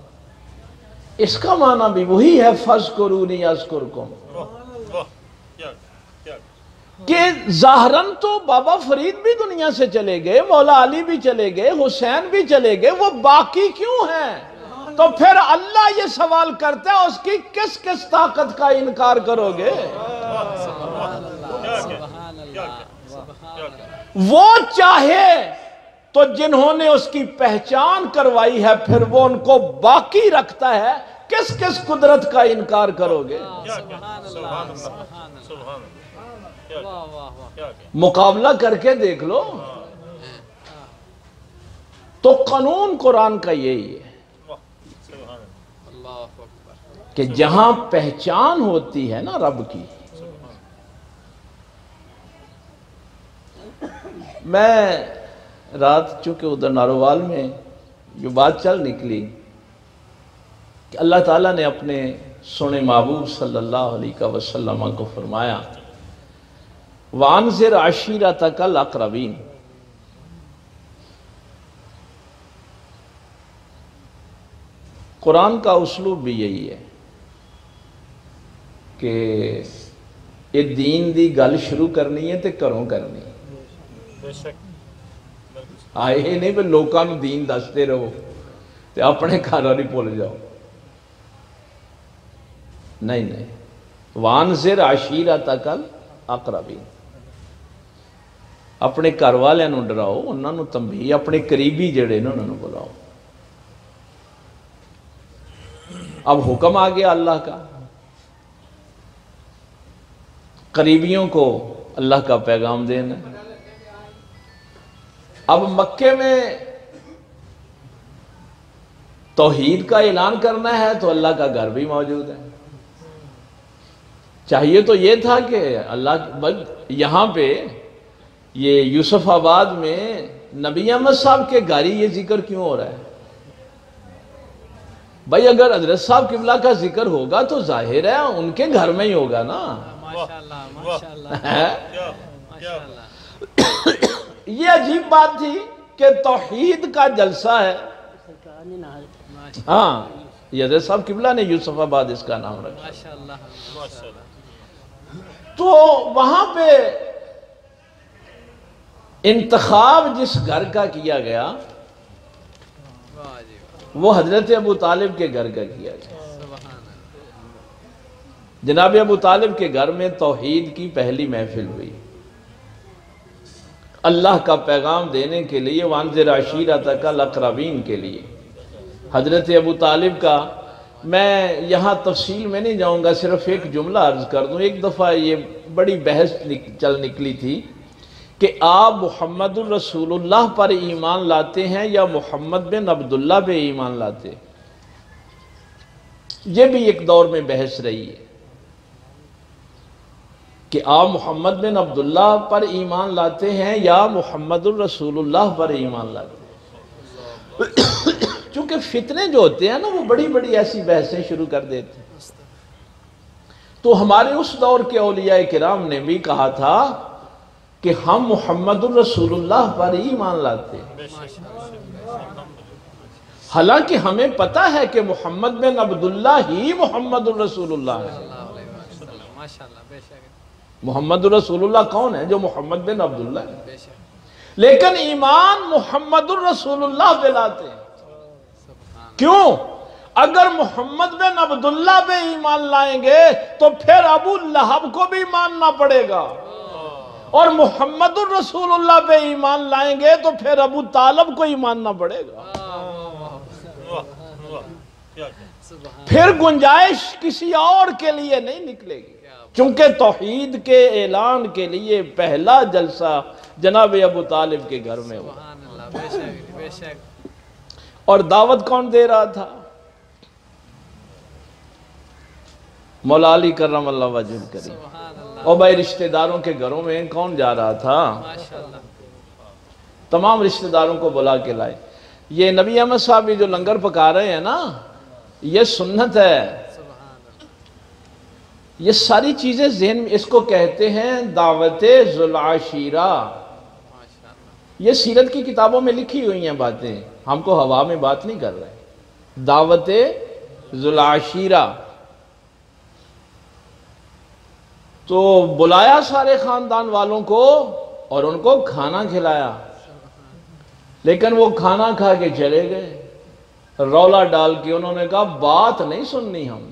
اس کا معنی بھی وہی ہے فَاذْكُرُونِی أَذْكُرْكُمْ. کہ ظاہراً تو بابا فرید بھی دنیا سے چلے گئے، مولا علی بھی چلے گئے، حسین بھی چلے گئے، وہ باقی کیوں ہیں؟ تو پھر اللہ یہ سوال کرتا ہے اس کی کس کس طاقت کا انکار کرو گے؟ وہ چاہے تو جنہوں نے اس کی پہچان کروائی ہے پھر وہ ان کو باقی رکھتا ہے، کس کس قدرت کا انکار کرو گے؟ مقابلہ کر کے دیکھ لو. تو قانون قرآن کا یہی ہے کہ جہاں پہچان ہوتی ہے نا رب کی. میں رات چونکہ ادھر ناروال میں جو بات چل نکلی کہ اللہ تعالیٰ نے اپنے سونے محبوب صلی اللہ علیہ وسلم کو فرمایا وَأَنذِرْ عَشِيرَتَكَ الْأَقْرَبِينَ، قرآن کا اسلوب بھی یہی ہے کہ یہ دین دی گل شروع کرنی ہے تے کروں کرنی آئے ہی نہیں بھی لوکاں نوں دین دستے رہو تے اپنے گھر والی بھول جاؤ. نہیں وانذر عشیرتک الاقربین، اپنے گھر والوں نوں ڈراؤ، انہاں نوں تنبیہ، اپنے قریبی جڑے نے انہاں نوں بلاؤ. اب حکم آ گیا اللہ کا، قریبیوں کو اللہ کا پیغام دینا. اب مکے میں توحید کا اعلان کرنا ہے تو اللہ کا گھر بھی موجود ہے. چاہیے تو یہ تھا کہ اللہ یہاں پہ یہ یوسف آباد میں نبی احمد صاحب کے گھر ہی یہ ذکر کیوں ہو رہا ہے؟ بھائی اگر حضرت صاحب قبلہ کا ذکر ہوگا تو ظاہر ہے ان کے گھر میں ہی ہوگا نا. یہ عجیب بات تھی کہ توحید کا جلسہ ہے. ہاں یہ حضرت صاحب قبلہ نے یوسف آباد اس کا نام رکھا. تو وہاں پہ انتخاب جس گھر کا کیا گیا وہ حضرت ابو طالب کے گھر کا کیا گیا. جناب ابو طالب کے گھر میں توحید کی پہلی محفل ہوئی، اللہ کا پیغام دینے کے لیے، وانذر عشیرتک الاقربین کے لیے. حضرت ابو طالب کا میں یہاں تفصیل میں نہیں جاؤں گا، صرف ایک جملہ عرض کر دوں. ایک دفعہ یہ بڑی بحث چل نکلی تھی کہ آپ محمد الرسول اللہ پر ایمان لاتے ہیں یا محمد بن عبداللہ پہ ایمان لاتے. یہ بھی ایک دور میں بحث رہی ہے کہ آپ محمد بن عبداللہ پر ایمان لاتے ہیں یا محمد الرسول اللہ پر ایمان لاتے ہیں. چونکہ فتنے جو ہوتے ہیں نا وہ بڑی بڑی ایسی بحثیں شروع کر دیتے ہیں. تو ہمارے اس دور کے اولیاء کرام نے بھی کہا تھا کہ ہم محمد الرسول اللہ پر ایمان لاتے ہیں، حالانکہ ہمیں پتہ ہے کہ محمد بن عبداللہ ہی محمد الرسول اللہ ہے. محمد الرسول اللہ کون ہے؟ جو محمد بن عبداللہ ہے. لیکن ایمان محمد الرسول اللہ پہ لاتے ہیں. کیوں؟ اگر محمد بن عبداللہ پہ ایمان لائیں گے تو پھر ابو لہب کو بھی ماننا پڑے گا، اور محمد الرسول اللہ پہ ایمان لائیں گے تو پھر ابو طالب کو ہی ماننا پڑے گا. پھر گنجائش کسی اور کے لیے نہیں نکلے گی، چونکہ توحید کے اعلان کے لیے پہلا جلسہ جناب ابو طالب کے گھر میں ہوا. اور دعوت کون دے رہا تھا؟ مولا علی کرم اللہ وجہ کریم. اور بھائی رشتہ داروں کے گھروں میں کون جا رہا تھا؟ تمام رشتہ داروں کو بلا کے لائے. یہ نبی احمد صاحب بھی جو لنگر پکا رہے ہیں نا، یہ سنت ہے. یہ ساری چیزیں ذہن میں، اس کو کہتے ہیں دعوت ذو العشیرہ. یہ سیرت کی کتابوں میں لکھی ہوئی ہیں باتیں، ہم کو ہوا میں بات نہیں کر رہے. دعوت ذو العشیرہ. تو بلایا سارے خاندان والوں کو اور ان کو کھانا کھلایا، لیکن وہ کھانا کھا کے چلے گئے. رولا ڈال کے انہوں نے کہا بات نہیں سننی ہم.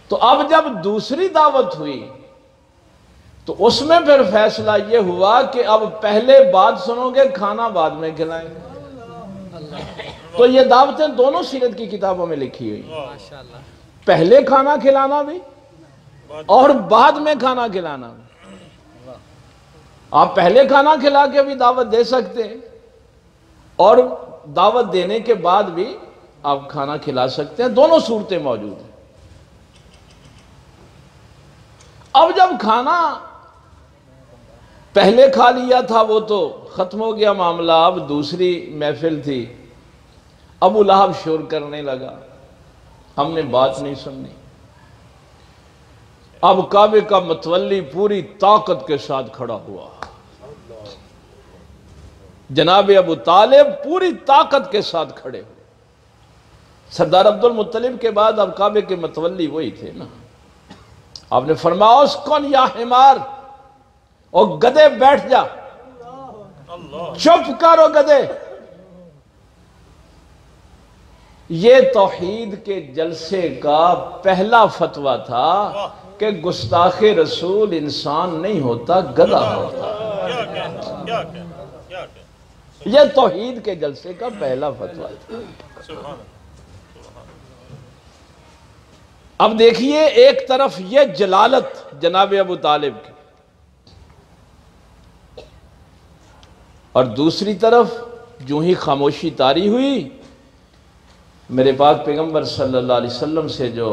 تو اب جب دوسری دعوت ہوئی تو اس میں پھر فیصلہ یہ ہوا کہ اب پہلے بات سنو گے، کھانا بعد میں کھلائیں گے. تو یہ دعوتیں دونوں سیرت کی کتابوں میں لکھی ہوئی، پہلے کھانا کھلانا بھی اور بعد میں کھانا کھلانا بھی. آپ پہلے کھانا کھلا کے بھی دعوت دے سکتے ہیں اور دعوت دینے کے بعد بھی آپ کھانا کھلا سکتے ہیں. دونوں صورتیں موجود ہیں. اب جب کھانا پہلے کھا لیا تھا وہ تو ختم ہو گیا معاملہ. اب دوسری محفل تھی. ابو لہب شور کرنے لگا، ہم نے بات نہیں سننی. اب کعبے کا متولی پوری طاقت کے ساتھ کھڑا ہوا. جناب ابو طالب پوری طاقت کے ساتھ کھڑے ہوئے. سردار عبد المطلب کے بعد اب کعبے کے متولی وہی تھے نا. آپ نے فرمایا اسکن یا حمار، او گدے بیٹھ جا، چپ کرو گدے. یہ توحید کے جلسے کا پہلا فتویٰ تھا کہ گستاخ رسول انسان نہیں ہوتا، گدھا ہوتا. یہ توحید کے جلسے کا پہلا فتویٰ تھا. اب دیکھیے ایک طرف یہ جلالت جناب ابو طالب کی، اور دوسری طرف جو ہی خاموشی طاری ہوئی، میرے پاک پیغمبر صلی اللہ علیہ وسلم سے جو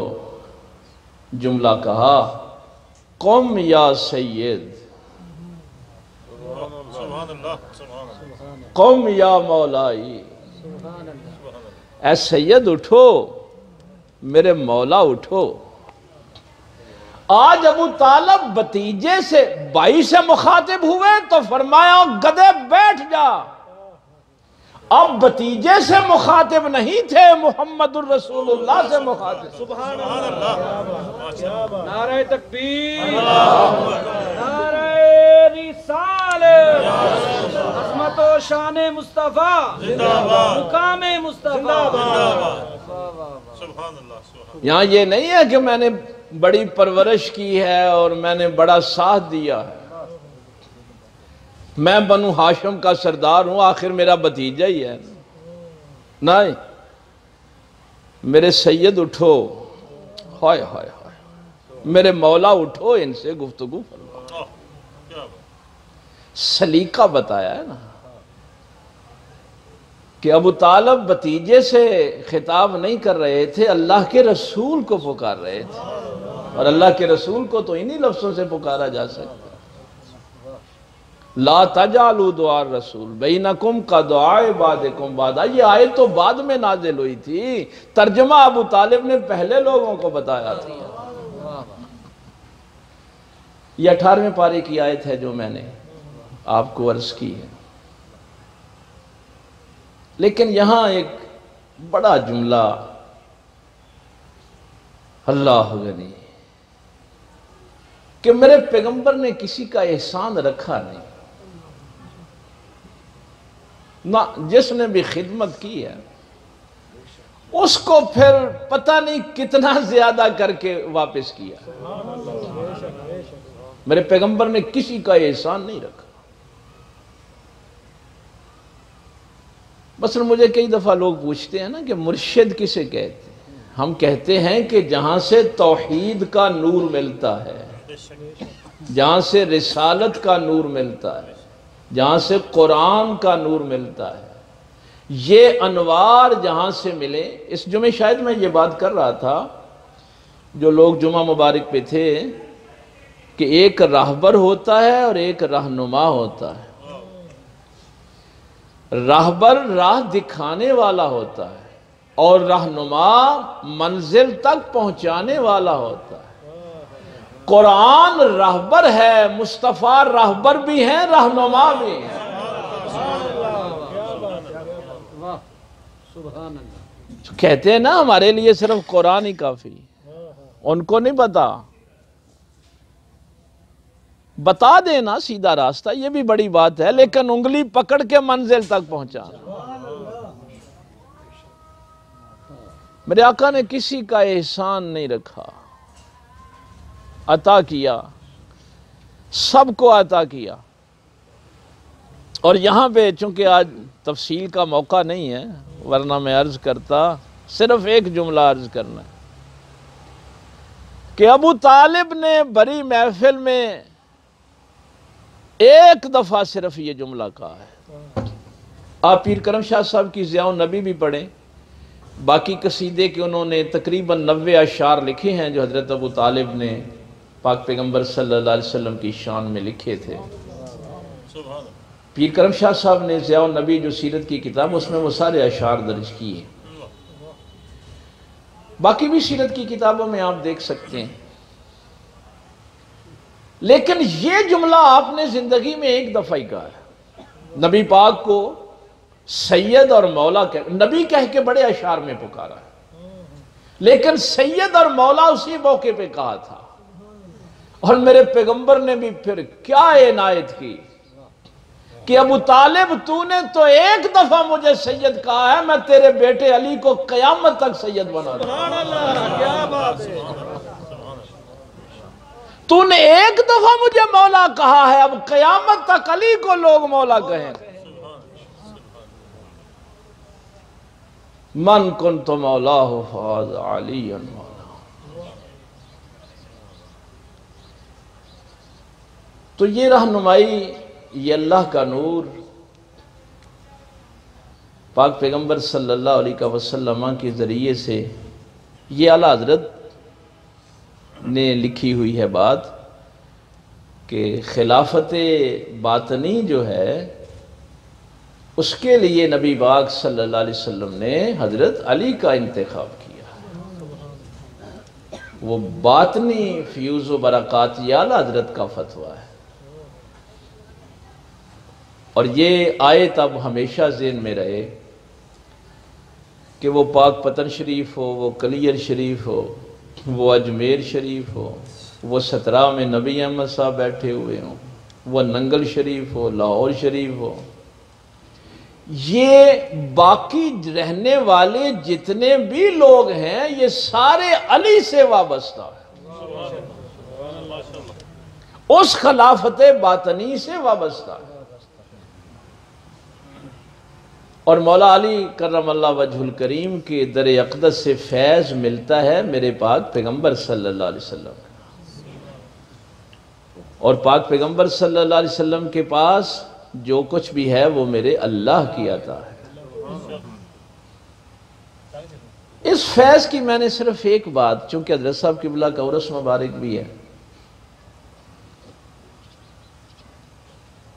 جملہ کہا، قم یا سید، قم یا مولائی، اے سید اٹھو، میرے مولا اٹھو. آج ابو طالب بھتیجے سے بھائی سے مخاطب ہوئے تو فرمایا گدے بیٹھ جا. اب بھتیجے سے مخاطب نہیں تھے، محمد الرسول اللہ سے مخاطب. سبحان اللہ. نعرہ تکبیر، نعرہ رسالت، عظمت و شان مصطفیٰ، مقام مصطفیٰ. یہاں یہ نہیں ہے کہ میں نے بڑی پرورش کی ہے اور میں نے بڑا ساتھ دیا ہے، میں بنو ہاشم کا سردار ہوں، آخر میرا بھتیجا ہی ہے. نہیں، میرے سید اٹھو، ہائے ہائے ہائے، میرے مولا اٹھو، ان سے گفتگو فرماؤ. سلیقہ بتایا ہے نا کہ ابو طالب بھتیجے سے خطاب نہیں کر رہے تھے، اللہ کے رسول کو پکار رہے تھے، اور اللہ کے رسول کو تو انہی لفظوں سے پکارا جا سکتا. لا تجعلوا دعاء الرسول بینکم کا دعائے بعدکم بعدا. یہ آیت تو بعد میں نازل ہوئی تھی، ترجمہ ابو طالب نے پہلے لوگوں کو بتایا تھا. یہ 18ویں پارے کی آیت ہے جو میں نے آپ کو عرض کی ہے. لیکن یہاں ایک بڑا جملہ، اللہ غنی، کہ میرے پیغمبر نے کسی کا احسان رکھا نہیں، نہ جس نے بھی خدمت کی ہے اس کو پھر پتہ نہیں کتنا زیادہ کر کے واپس کیا. میرے پیغمبر نے کسی کا احسان نہیں رکھا. مثلا مجھے کئی دفعہ لوگ پوچھتے ہیں نا کہ مرشد کسے کہتے ہیں. ہم کہتے ہیں کہ جہاں سے توحید کا نور ملتا ہے، جہاں سے رسالت کا نور ملتا ہے، جہاں سے قرآن کا نور ملتا ہے، یہ انوار جہاں سے ملے. اس جمعے شاید میں یہ بات کر رہا تھا، جو لوگ جمعہ مبارک پہ تھے، کہ ایک راہبر ہوتا ہے اور ایک رہنما ہوتا ہے. راہبر راہ دکھانے والا ہوتا ہے اور رہنما منزل تک پہنچانے والا ہوتا ہے. قرآن راہبر ہے، مصطفیٰ راہبر بھی ہیں، رہنما بھی ہیں. کہتے ہیں نا ہمارے لیے صرف قرآن ہی کافی، ان کو نہیں پتا. بتا دینا سیدھا راستہ یہ بھی بڑی بات ہے، لیکن انگلی پکڑ کے منزل تک پہنچانا. میرے آقا نے کسی کا احسان نہیں رکھا، عطا کیا، سب کو عطا کیا. اور یہاں پہ چونکہ آج تفصیل کا موقع نہیں ہے، ورنہ میں عرض کرتا، صرف ایک جملہ عرض کرنا ہے کہ ابو طالب نے بڑی محفل میں ایک دفعہ صرف یہ جملہ کہا ہے. آپ پیر کرم شاہ صاحب کی ضیاء النبی بھی پڑھیں، باقی قصیدے کے انہوں نے تقریباً 90 اشعار لکھے ہیں جو حضرت ابو طالب نے پاک پیغمبر صلی اللہ علیہ وسلم کی شان میں لکھے تھے. پیر کرم شاہ صاحب نے ضیاء النبی جو سیرت کی کتاب، اس میں وہ سارے اشعار درج کیے. باقی بھی سیرت کی کتابوں میں آپ دیکھ سکتے ہیں. لیکن یہ جملہ آپ نے زندگی میں ایک دفعہ ہی کہا ہے. نبی پاک کو سید اور مولا نبی کہہ کے بڑے اشعار میں پکارا ہے. لیکن سید اور مولا اسی موقع پہ کہا تھا، اور میرے پیغمبر نے بھی پھر کیا عنایت کی کہ ابو طالب تو نے تو ایک دفعہ مجھے سید کہا ہے، میں تیرے بیٹے علی کو قیامت تک سید بنا دوں۔ سبحان اللہ، کیا بات ہے۔ تو نے ایک دفعہ مجھے مولا کہا ہے، اب قیامت تک علی کو لوگ مولا کہیں۔ من کنت مولاہ فاز علی مولا۔ تو یہ رہنمائی، یہ اللہ کا نور پاک پیغمبر صلی اللہ علیہ وسلم کے ذریعے سے، یہ اعلیٰ حضرت نے لکھی ہوئی ہے بات کہ خلافت باطنی جو ہے اس کے لیے نبی پاک صلی اللہ علیہ وسلم نے حضرت علی کا انتخاب کیا۔ وہ باطنی فیوز و برکات یہ اعلیٰ حضرت کا فتویٰ ہے، اور یہ آیت اب ہمیشہ ذہن میں رہے کہ وہ پاک پتن شریف ہو، وہ کلیر شریف ہو، وہ اجمیر شریف ہو، وہ 17 میں نبی احمد صاحب بیٹھے ہوئے ہوں، وہ ننگل شریف ہو، لاہور شریف ہو، یہ باقی رہنے والے جتنے بھی لوگ ہیں یہ سارے علی سے وابستہ ہیں، اس خلافت باطنی سے وابستہ ہے۔ اور مولا علی کرم اللہ وجہ الکریم کے در اقدس سے فیض ملتا ہے میرے پاک پیغمبر صلی اللہ علیہ وسلم، اور پاک پیغمبر صلی اللہ علیہ وسلم کے پاس جو کچھ بھی ہے وہ میرے اللہ کی عطا ہے۔ اس فیض کی میں نے صرف ایک بات، چونکہ حضرت صاحب قبلہ کا عرس مبارک بھی ہے،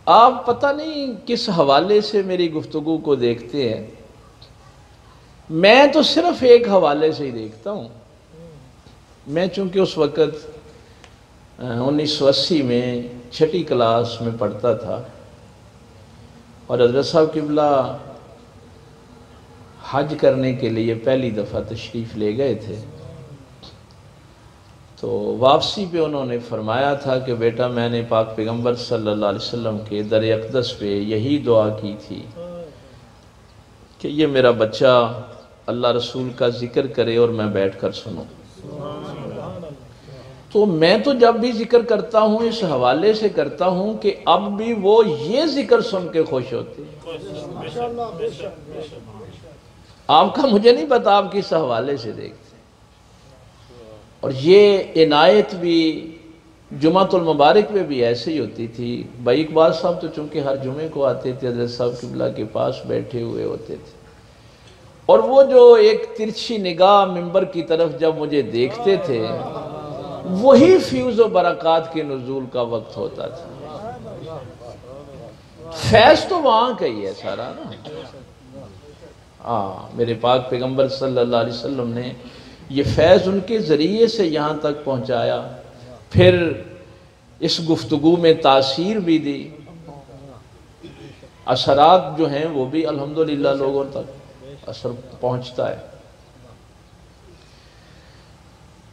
آپ پتہ نہیں کس حوالے سے میری گفتگو کو دیکھتے ہیں، میں تو صرف ایک حوالے سے ہی دیکھتا ہوں۔ میں چونکہ اس وقت 1980 میں 6ٹھی کلاس میں پڑھتا تھا، اور حضرت صاحب قبلہ حج کرنے کے لیے پہلی دفعہ تشریف لے گئے تھے، تو واپسی پہ انہوں نے فرمایا تھا کہ بیٹا میں نے پاک پیغمبر صلی اللہ علیہ وسلم کے در اقدس پہ یہی دعا کی تھی کہ یہ میرا بچہ اللہ رسول کا ذکر کرے اور میں بیٹھ کر سنوں۔ تو میں تو جب بھی ذکر کرتا ہوں اس حوالے سے کرتا ہوں کہ اب بھی وہ یہ ذکر سن کے خوش ہوتے ہیں۔ آپ کا مجھے نہیں پتا آپ کس حوالے سے دیکھتے ہیں۔ اور یہ عنایت بھی جمعۃ المبارک میں بھی ایسے ہی ہوتی تھی۔ بھائی اقبال صاحب تو چونکہ ہر جمعے کو آتے تھے، حضرت صاحب قبلہ کے پاس بیٹھے ہوئے ہوتے تھے، اور وہ جو ایک ترچھی نگاہ منبر کی طرف جب مجھے دیکھتے تھے، وہی فیوز و برکات کے نزول کا وقت ہوتا تھا۔ فیض تو وہاں کا ہی ہے سارا نا۔ میرے پاک پیغمبر صلی اللہ علیہ وسلم نے یہ فیض ان کے ذریعے سے یہاں تک پہنچایا، پھر اس گفتگو میں تاثیر بھی دی، اثرات جو ہیں وہ بھی الحمدللہ لوگوں تک اثر پہنچتا ہے۔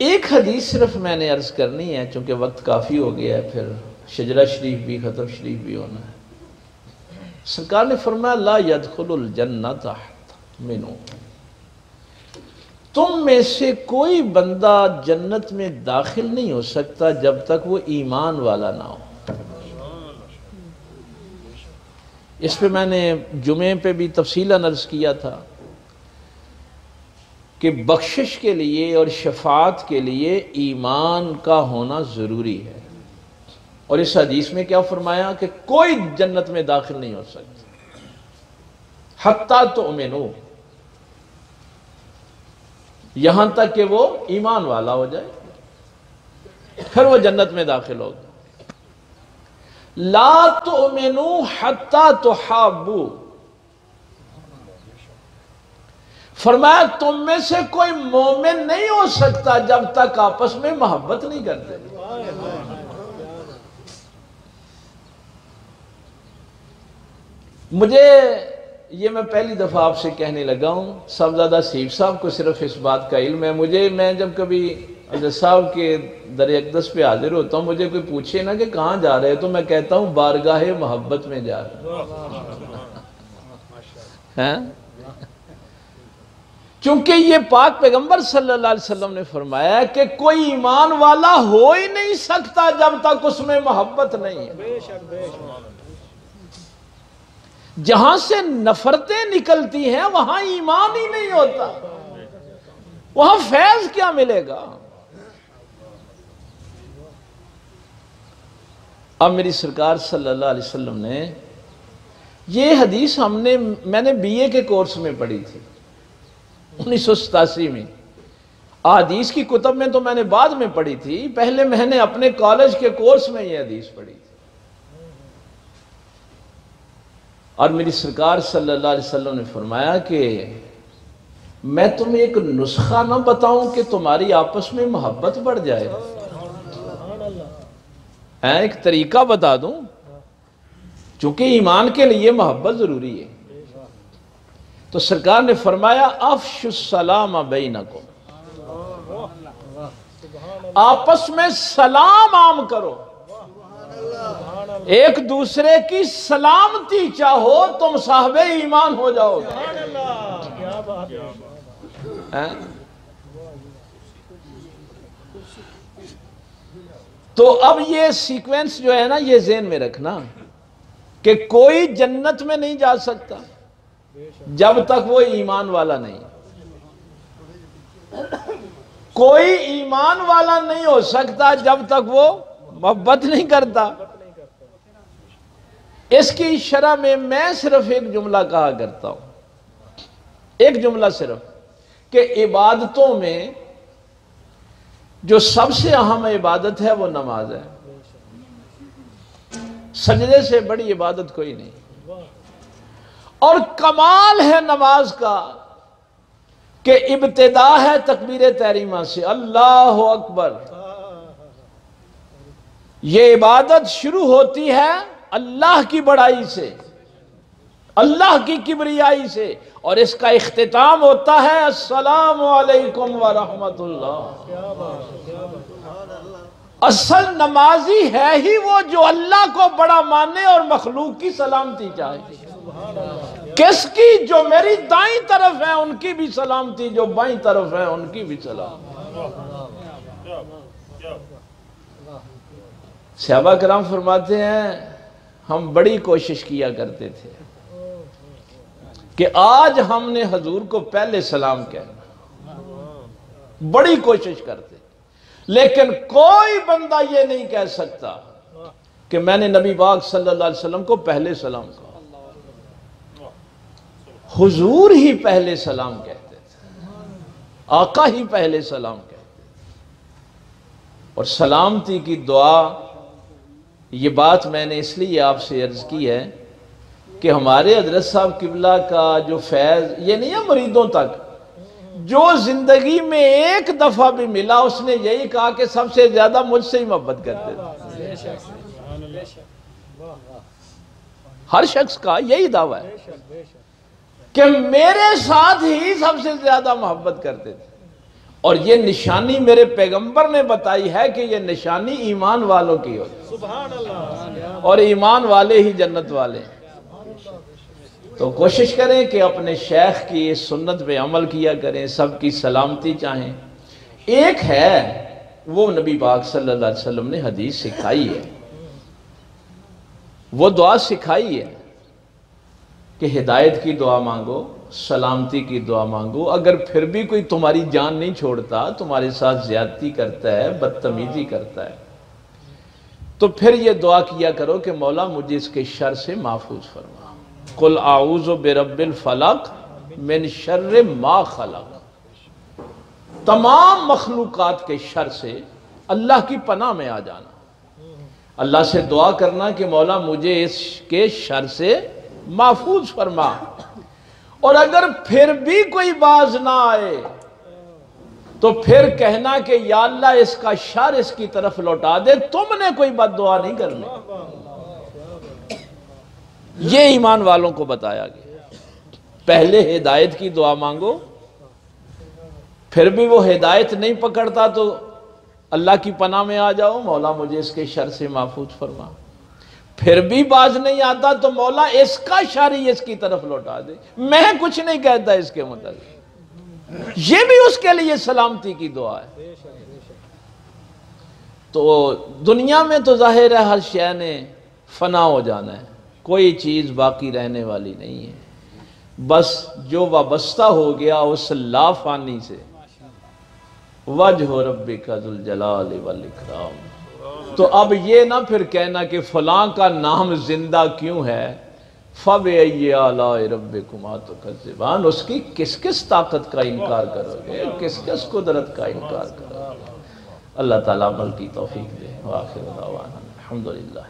ایک حدیث صرف میں نے عرض کرنی ہے چونکہ وقت کافی ہو گیا ہے، پھر شجرہ شریف بھی ختم شریف بھی ہونا ہے۔ سرکار نے فرمایا لا يدخل الجنت احد منو، تم میں سے کوئی بندہ جنت میں داخل نہیں ہو سکتا جب تک وہ ایمان والا نہ ہو۔ اس پہ میں نے جمعے پہ بھی تفصیلاً عرض کیا تھا کہ بخشش کے لیے اور شفاعت کے لیے ایمان کا ہونا ضروری ہے، اور اس حدیث میں کیا فرمایا کہ کوئی جنت میں داخل نہیں ہو سکتا حتیٰ تؤمنو، یہاں تک کہ وہ ایمان والا ہو جائے، پھر وہ جنت میں داخل ہوگا۔ لا تؤمنو حتیٰ تحابو، فرمایا تم میں سے کوئی مومن نہیں ہو سکتا جب تک آپس میں محبت نہیں کرتے۔ مجھے یہ میں پہلی دفعہ آپ سے کہنے لگا ہوں، صاحبزادہ سیف صاحب کو صرف اس بات کا علم ہے، میں جب کبھی حضرت صاحب کے در اقدس پہ حاضر ہوتا ہوں، مجھے کوئی پوچھے نا کہ کہاں جا رہے تو میں کہتا ہوں بارگاہ محبت میں جا رہا ہوں، چونکہ یہ پاک پیغمبر صلی اللہ علیہ وسلم نے فرمایا کہ کوئی ایمان والا ہو ہی نہیں سکتا جب تک اس میں محبت نہیں ہے۔ جہاں سے نفرتیں نکلتی ہیں وہاں ایمان ہی نہیں ہوتا، وہاں فیض کیا ملے گا؟ اب میری سرکار صلی اللہ علیہ وسلم نے یہ حدیث میں نے بی اے کے کورس میں پڑھی تھی 1987 میں، حدیث کی کتب میں تو میں نے بعد میں پڑھی تھی، پہلے میں نے اپنے کالج کے کورس میں یہ حدیث پڑھی تھی۔ اور میری سرکار صلی اللہ علیہ وسلم نے فرمایا کہ میں تمہیں ایک نسخہ نہ بتاؤں کہ تمہاری آپس میں محبت بڑھ جائے، ایک طریقہ بتا دوں، چونکہ ایمان کے لیے محبت ضروری ہے۔ تو سرکار نے فرمایا افش السلام بینکم، آپس میں سلام عام کرو، ایک دوسرے کی سلامتی چاہو، تم صاحب ایمان ہو جاؤ گے۔ تو اب یہ سیکوینس جو ہے نا یہ ذہن میں رکھنا کہ کوئی جنت میں نہیں جا سکتا جب تک وہ ایمان والا نہیں، کوئی ایمان والا نہیں ہو سکتا جب تک وہ محبت نہیں کرتا۔ اس کی شرح میں صرف ایک جملہ کہا کرتا ہوں، ایک جملہ صرف، کہ عبادتوں میں جو سب سے اہم عبادت ہے وہ نماز ہے، سجدے سے بڑی عبادت کوئی نہیں، اور کمال ہے نماز کا کہ ابتدا ہے تکبیر تحریمہ سے، اللہ اکبر، یہ عبادت شروع ہوتی ہے اللہ کی بڑائی سے، اللہ کی کبریائی سے، اور اس کا اختتام ہوتا ہے السلام علیکم ورحمت اللہ۔ اصل نمازی ہے ہی وہ جو اللہ کو بڑا مانے اور مخلوق کی سلامتی چاہے۔ کس کی؟ جو میری دائیں طرف ہے ان کی بھی سلامتی، جو بائیں طرف ہے ان کی بھی سلامتی۔ صحابہ کرام فرماتے ہیں ہم بڑی کوشش کیا کرتے تھے کہ آج ہم نے حضور کو پہلے سلام کہنا، بڑی کوشش کرتے، لیکن کوئی بندہ یہ نہیں کہہ سکتا کہ میں نے نبی پاک صلی اللہ علیہ وسلم کو پہلے سلام کہا۔ حضور ہی پہلے سلام کہتے تھے، آقا ہی پہلے سلام کہتے تھے۔ اور سلامتی کی دعا، یہ بات میں نے اس لیے آپ سے عرض کی ہے کہ ہمارے حضرت صاحب قبلہ کا جو فیض، یہ نہیں ہے مریدوں تک، جو زندگی میں ایک دفعہ بھی ملا اس نے یہی کہا کہ سب سے زیادہ مجھ سے ہی محبت کرتے تھے۔ ہر شخص کا یہی دعویٰ ہے کہ میرے ساتھ ہی سب سے زیادہ محبت کرتے تھے، اور یہ نشانی میرے پیغمبر نے بتائی ہے کہ یہ نشانی ایمان والوں کی ہوتی ہے، اور ایمان والے ہی جنت والے ہیں۔ تو کوشش کریں کہ اپنے شیخ کی اس سنت پہ عمل کیا کریں، سب کی سلامتی چاہیں۔ ایک ہے وہ نبی پاک صلی اللہ علیہ وسلم نے حدیث سکھائی ہے، وہ دعا سکھائی ہے کہ ہدایت کی دعا مانگو، سلامتی کی دعا مانگو، اگر پھر بھی کوئی تمہاری جان نہیں چھوڑتا، تمہارے ساتھ زیادتی کرتا ہے، بدتمیزی کرتا ہے، تو پھر یہ دعا کیا کرو کہ مولا مجھے اس کے شر سے محفوظ فرما۔ قل اعوذ برب الفلق من شر ما خلق، تمام مخلوقات کے شر سے اللہ کی پناہ میں آ جانا، اللہ سے دعا کرنا کہ مولا مجھے اس کے شر سے محفوظ فرما۔ اور اگر پھر بھی کوئی باز نہ آئے تو پھر کہنا کہ یا اللہ اس کا شر اس کی طرف لوٹا دے، تم نے کوئی بد دعا نہیں کرنی۔ یہ ایمان والوں کو بتایا گیا۔ پہلے ہدایت کی دعا مانگو، پھر بھی وہ ہدایت نہیں پکڑتا تو اللہ کی پناہ میں آ جاؤ، مولا مجھے اس کے شر سے محفوظ فرما، پھر بھی باز نہیں آتا تو مولا اس کا شر ہی اس کی طرف لوٹا دے، میں کچھ نہیں کہتا اس کے متعلق، یہ بھی اس کے لیے سلامتی کی دعا ہے۔ تو دنیا میں تو ظاہر ہے ہر شے نے فنا ہو جانا ہے، کوئی چیز باقی رہنے والی نہیں ہے، بس جو وابستہ ہو گیا اس لا فانی سے، وجہ ربک ذو الجلال والاکرام۔ تو اب یہ نہ پھر کہنا کہ فلاں کا نام زندہ کیوں ہے، فَبِأَيِّ آلَاءِ رَبِّكُمَا تُكَذِّبَانِ، اس کی کس کس طاقت کا انکار کرو گے، کس کس قدرت کا انکار کرو گے۔ اللہ تعالیٰ عمل کی توفیق دے، وآخر دعوانا الحمدللہ۔